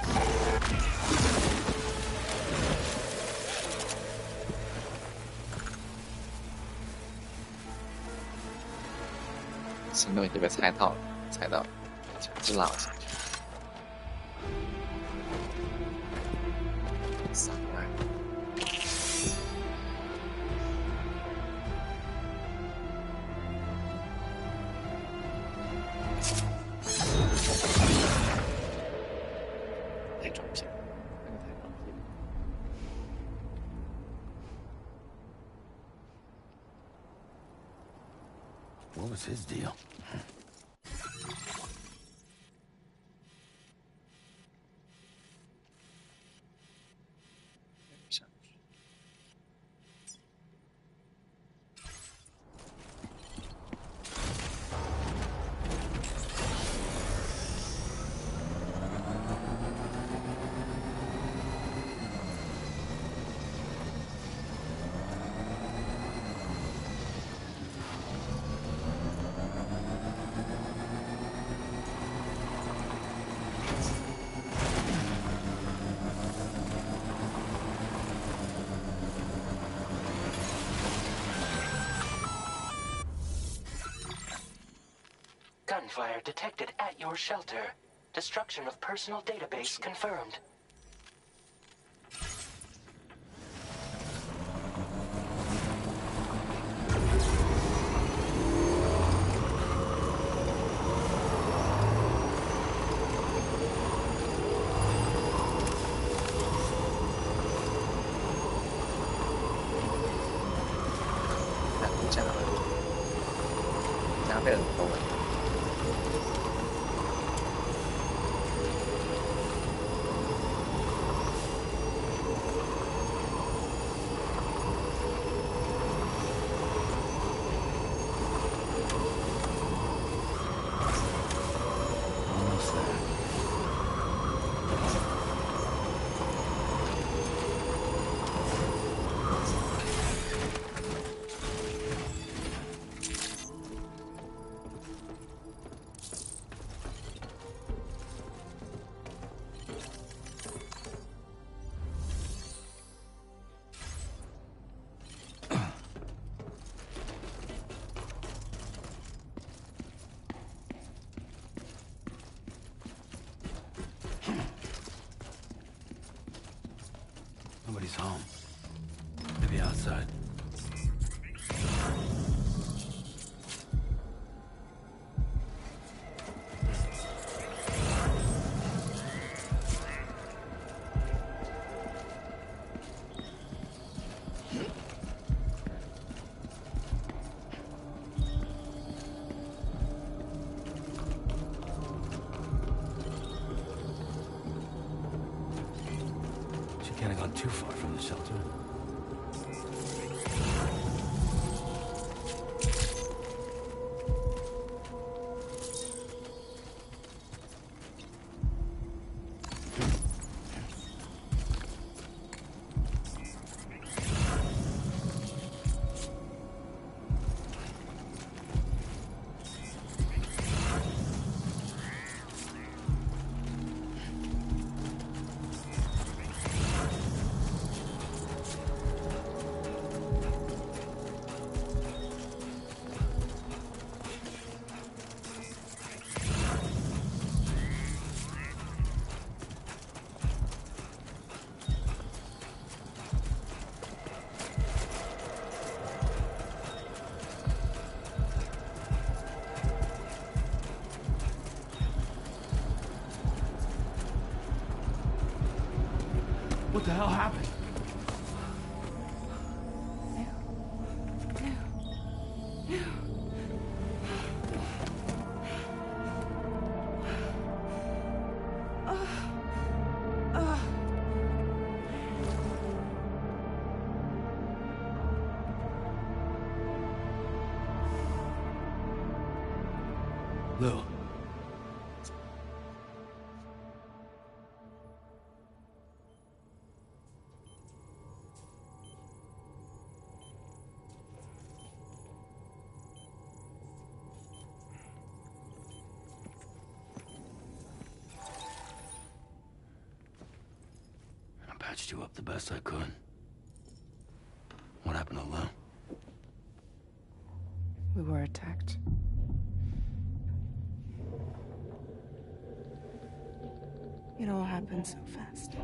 行动已经被猜到了，猜到了，强制拉我进去。傻瓜。太装逼了，那个太装逼了。What was his deal? Gunfire detected at your shelter. Destruction of personal database confirmed. Nobody's home. Maybe outside. Can't have gone too far from the shelter. What the hell happened? Lou. I patched you up the best I could. What happened to Lou? We were attacked. It all happened so fast.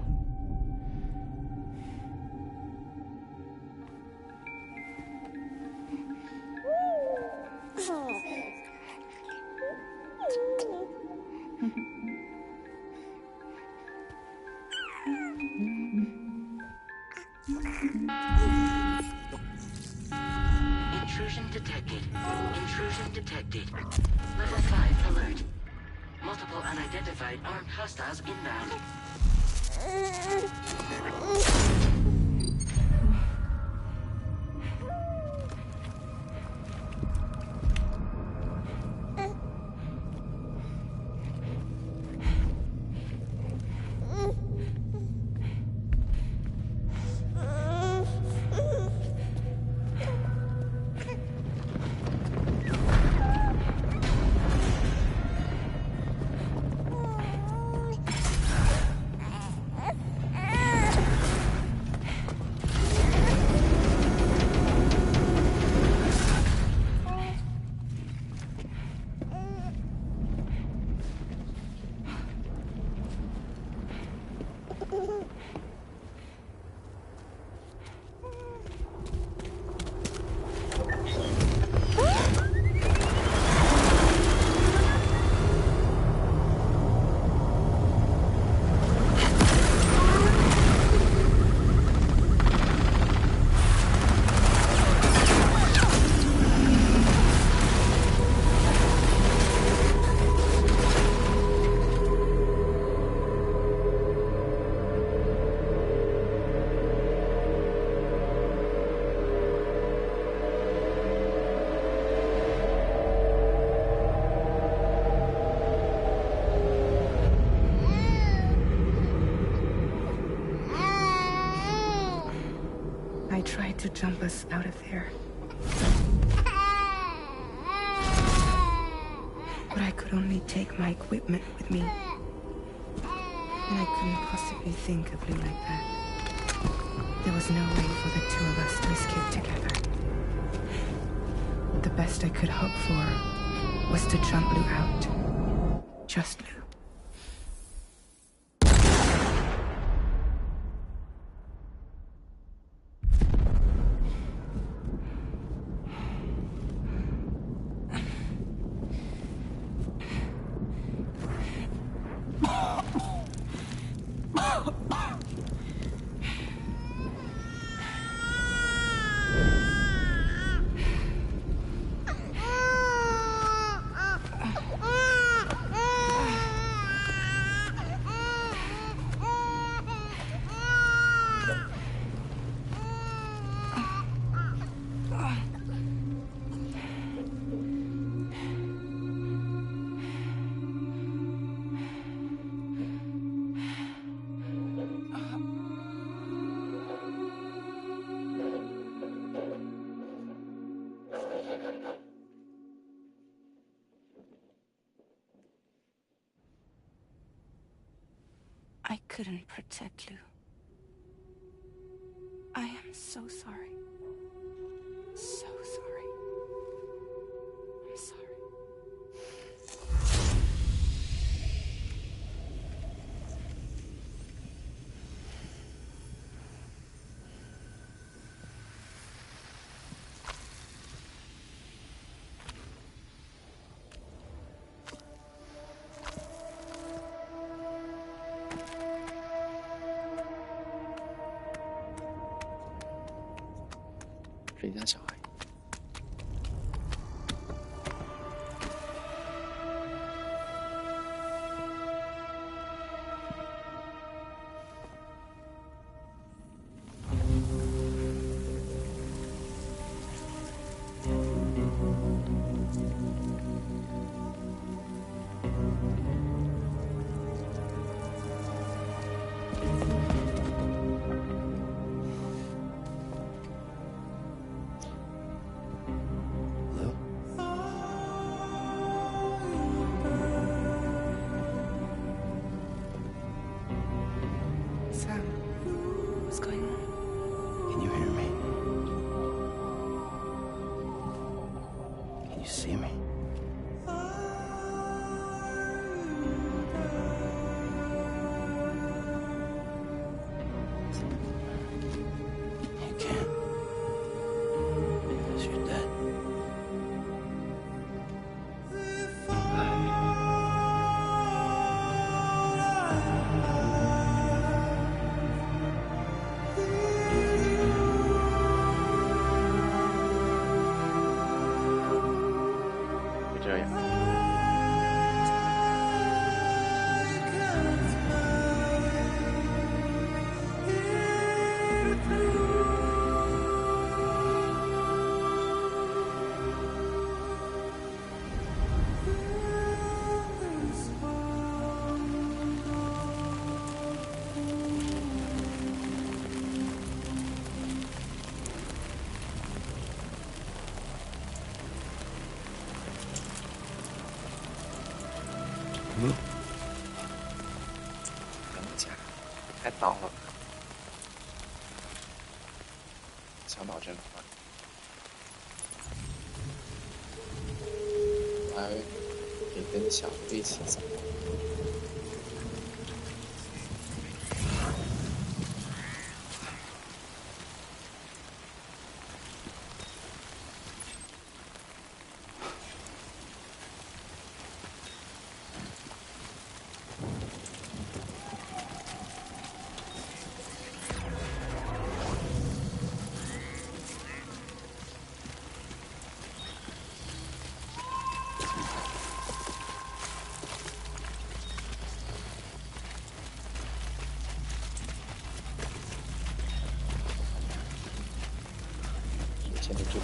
Intrusion detected. Intrusion detected. Level 5 alert. Multiple unidentified armed hostiles inbound. I tried to jump us out of there. But I could only take my equipment with me. And I couldn't possibly think of Lou like that. There was no way for the two of us to escape together. The best I could hope for was to jump Lou out. Just Lou. couldn't protect Lou. I am so sorry. So sorry. I'm sorry.谁家小孩？Sam, what's going on? Can you hear me? Can you see me? You can't. Because you're dead.这样。等一下，太刀了，小岛真烦。我还得跟小鱼一起走。现在就。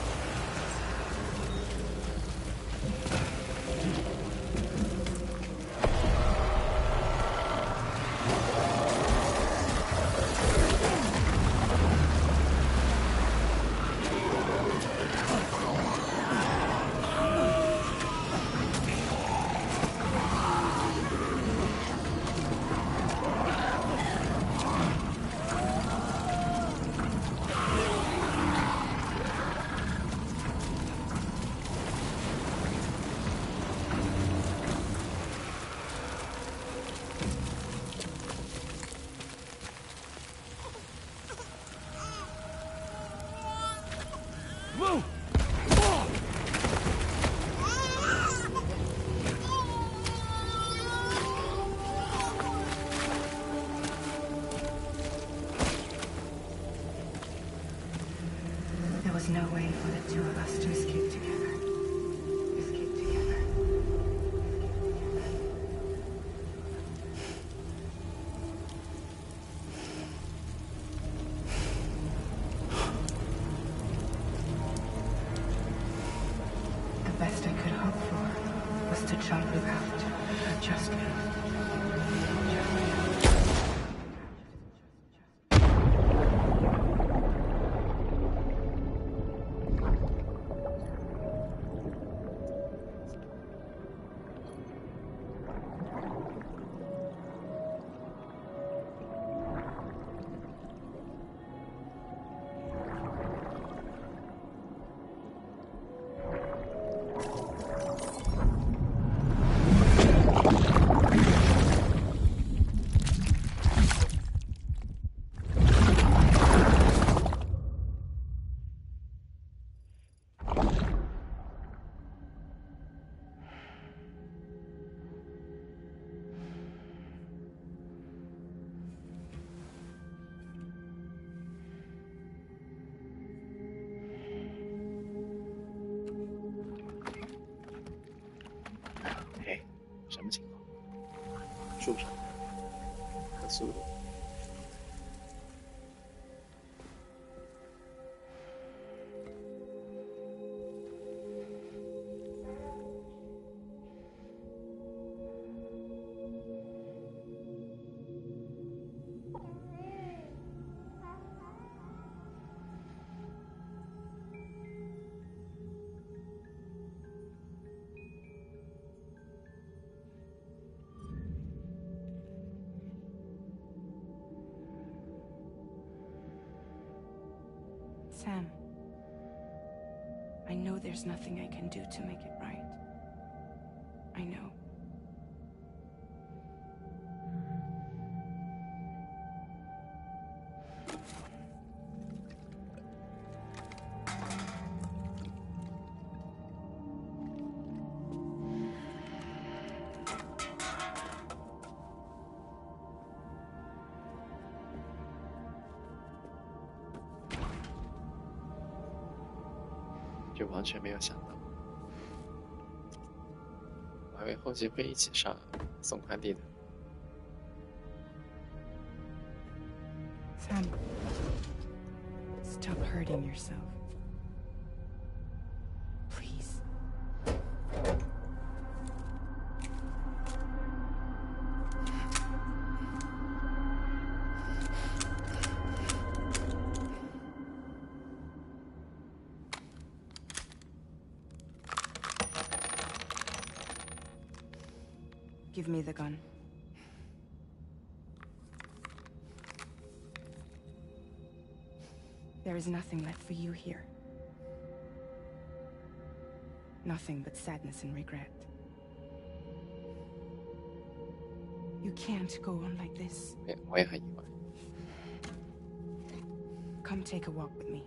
There was no way for the two of us to escape together. Escape together. The best I could hope for was to jump without just Sam, I know there's nothing I can do to make it right. I know.就完全没有想到，我还以为后期会一起上送快递的。Sam, stop hurting yourself. Please. Give me the gun. There is nothing left for you here. Nothing but sadness and regret. You can't go on like this. 我也很意外。Come take a walk with me. .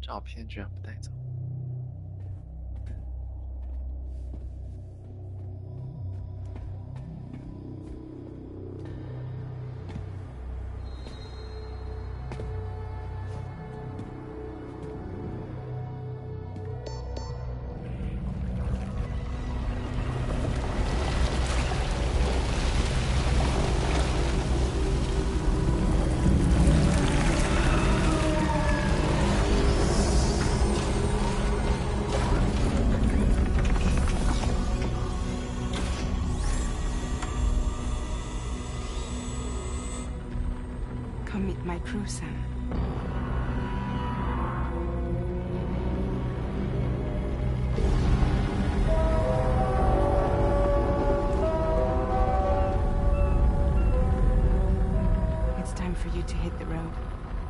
照片居然不带走。Come meet my crew, Sam. It's time for you to hit the road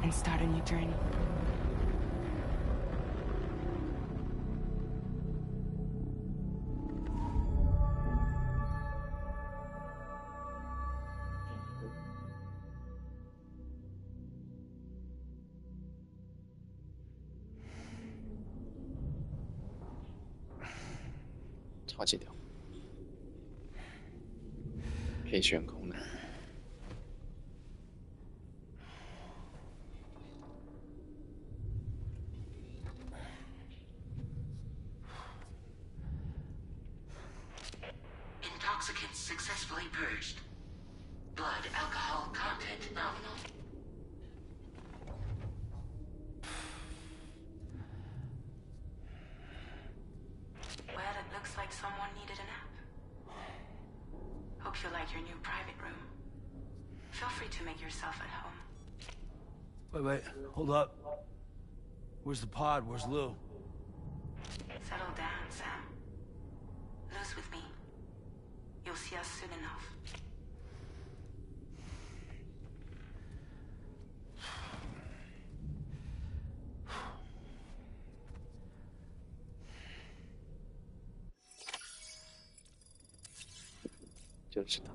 and start a new journey. .超级屌，可以悬空的。Intoxicants successfully purged. Blood alcohol content nominal. Well, it looks like someone needed a nap. Hope you like your new private room. Feel free to make yourself at home. Wait, hold up. Where's the pod? Where's Lou? Settle down, Sam. Lou's with me. You'll see us soon enough. 就知道。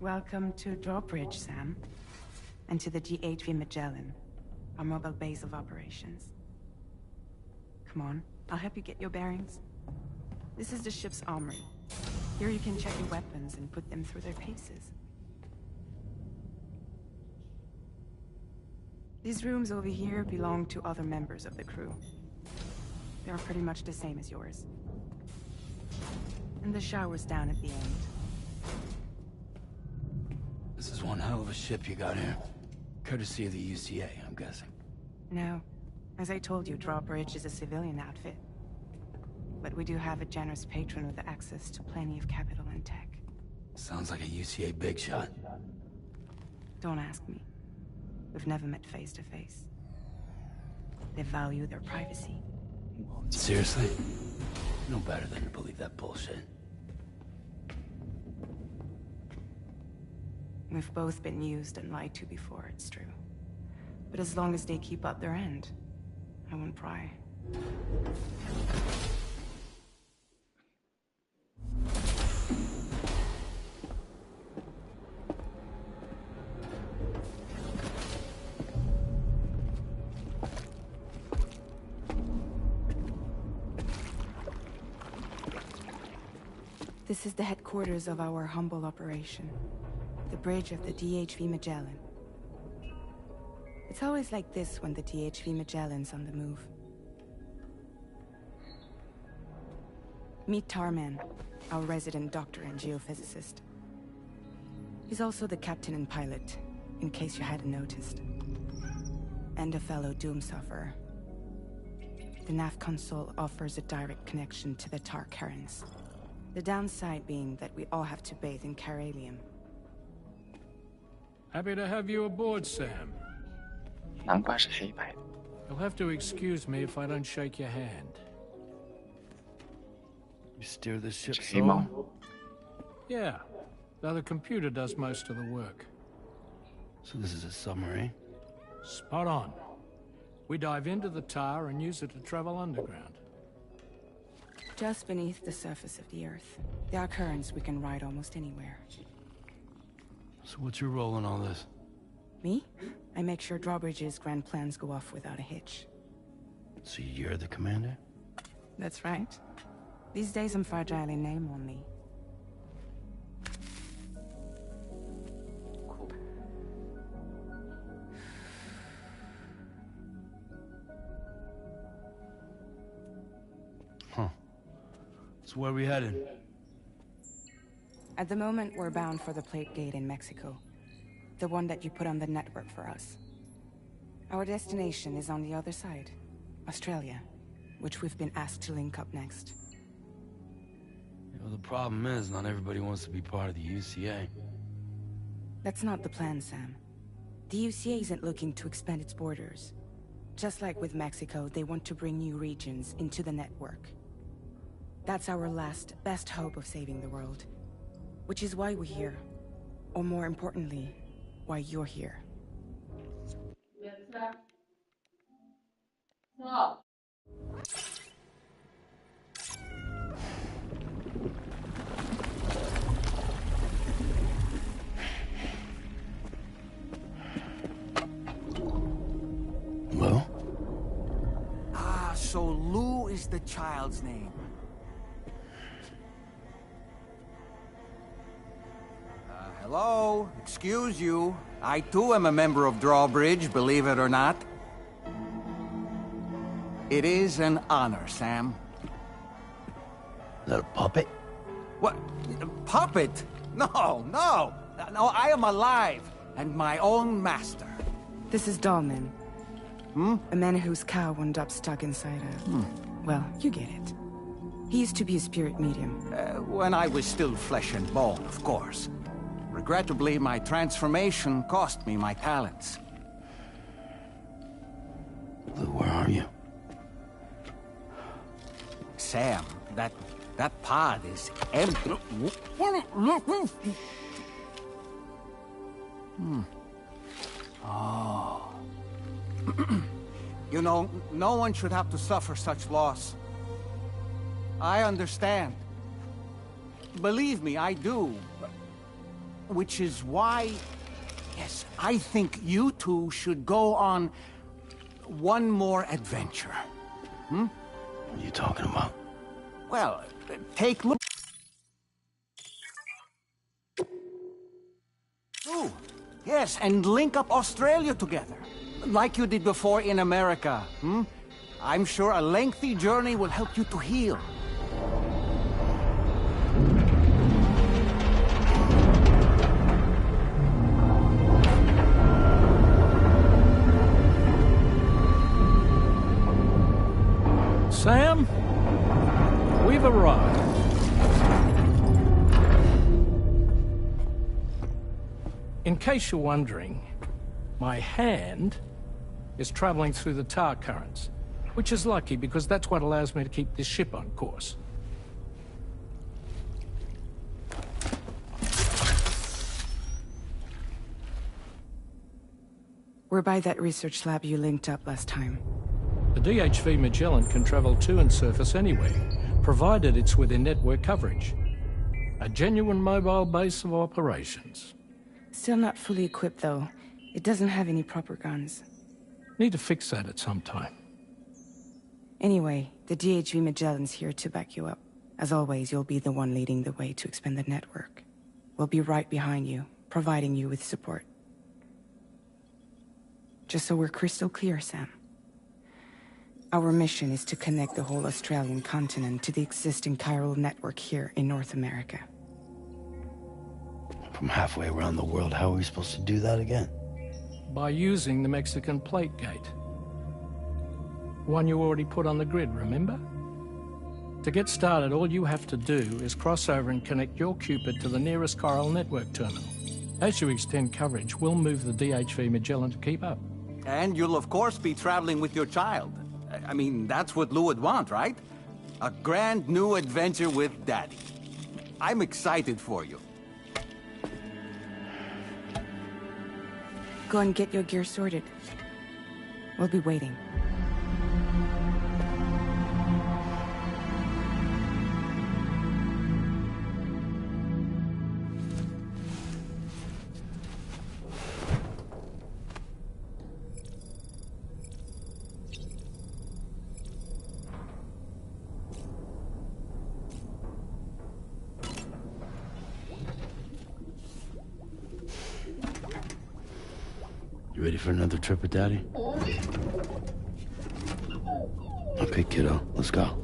Welcome to Drawbridge, Sam. And to the GHV Magellan, our mobile base of operations. Come on, I'll help you get your bearings. This is the ship's armory. Here you can check your weapons and put them through their paces. These rooms over here belong to other members of the crew. They're pretty much the same as yours. And the shower's down at the end. This is one hell of a ship you got here. Courtesy of the UCA, I'm guessing. No. As I told you, Drawbridge is a civilian outfit. But we do have a generous patron with access to plenty of capital and tech. Sounds like a UCA big shot. Don't ask me. We've never met face to face. They value their privacy. Seriously? No better than to believe that bullshit. We've both been used and lied to before, it's true. But as long as they keep up their end, I won't pry. This is the headquarters of our humble operation. The bridge of the DHV Magellan. It's always like this when the DHV Magellan's on the move. Meet Tarman, our resident doctor and geophysicist. He's also the captain and pilot, in case you hadn't noticed. And a fellow doom sufferer. The nav console offers a direct connection to the Tar currents. The downside being that we all have to bathe in caralium. Happy to have you aboard, Sam. 难怪是黑白的。 You'll have to excuse me if I don't shake your hand. You steer this ship Hey, Mom. solo? Yeah, though the computer does most of the work. So this is a submarine? Spot on. We dive into the Tar and use it to travel underground. Just beneath the surface of the Earth, there are currents we can ride almost anywhere. So what's your role in all this? Me? I make sure Drawbridge's grand plans go off without a hitch. So you're the commander? That's right. These days I'm fragile in name only. Huh. So where are we headed? At the moment, we're bound for the Plate Gate in Mexico. The one that you put on the network for us. Our destination is on the other side, Australia, which we've been asked to link up next. Well, the problem is, not everybody wants to be part of the UCA. That's not the plan, Sam. The UCA isn't looking to expand its borders. Just like with Mexico, they want to bring new regions into the network. That's our last, best hope of saving the world. Which is why we're here. Or more importantly, why you're here. Well? Ah, so Lou is the child's name. Hello? Excuse you. I too am a member of Drawbridge, believe it or not. It is an honor, Sam. Is that a puppet? What? A puppet? No, no! No, I am alive, and my own master. This is Dahlman. A man whose cow wound up stuck inside a... Well, you get it. He used to be a spirit medium. When I was still flesh and bone, of course. Regrettably, my transformation cost me my talents. Lou, where are you? Sam, that pod is empty. Oh. You know, no one should have to suffer such loss. I understand. Believe me, I do. Which is why, yes, I think you two should go on one more adventure. Hmm? What are you talking about? Well, take look. Oh, yes, and link up Australia together. Like you did before in America, hmm? I'm sure a lengthy journey will help you to heal. Sam, we've arrived. In case you're wondering, my hand is traveling through the tar currents, which is lucky because that's what allows me to keep this ship on course. We're by that research lab you linked up last time. The DHV Magellan can travel to and surface anywhere, provided it's within network coverage. A genuine mobile base of operations. Still not fully equipped, though. It doesn't have any proper guns. Need to fix that at some time. Anyway, the DHV Magellan's here to back you up. As always, you'll be the one leading the way to expand the network. We'll be right behind you, providing you with support. Just so we're crystal clear, Sam. Our mission is to connect the whole Australian continent to the existing chiral network here in North America. From halfway around the world, how are we supposed to do that again? By using the Mexican plate gate. One you already put on the grid, remember? To get started, all you have to do is cross over and connect your Cupid to the nearest chiral network terminal. As you extend coverage, we'll move the DHV Magellan to keep up. And you'll of course be traveling with your child. I mean, that's what Lou would want, right? A grand new adventure with Daddy. I'm excited for you. Go and get your gear sorted. We'll be waiting. You ready for another trip with Daddy? Okay, kiddo, let's go.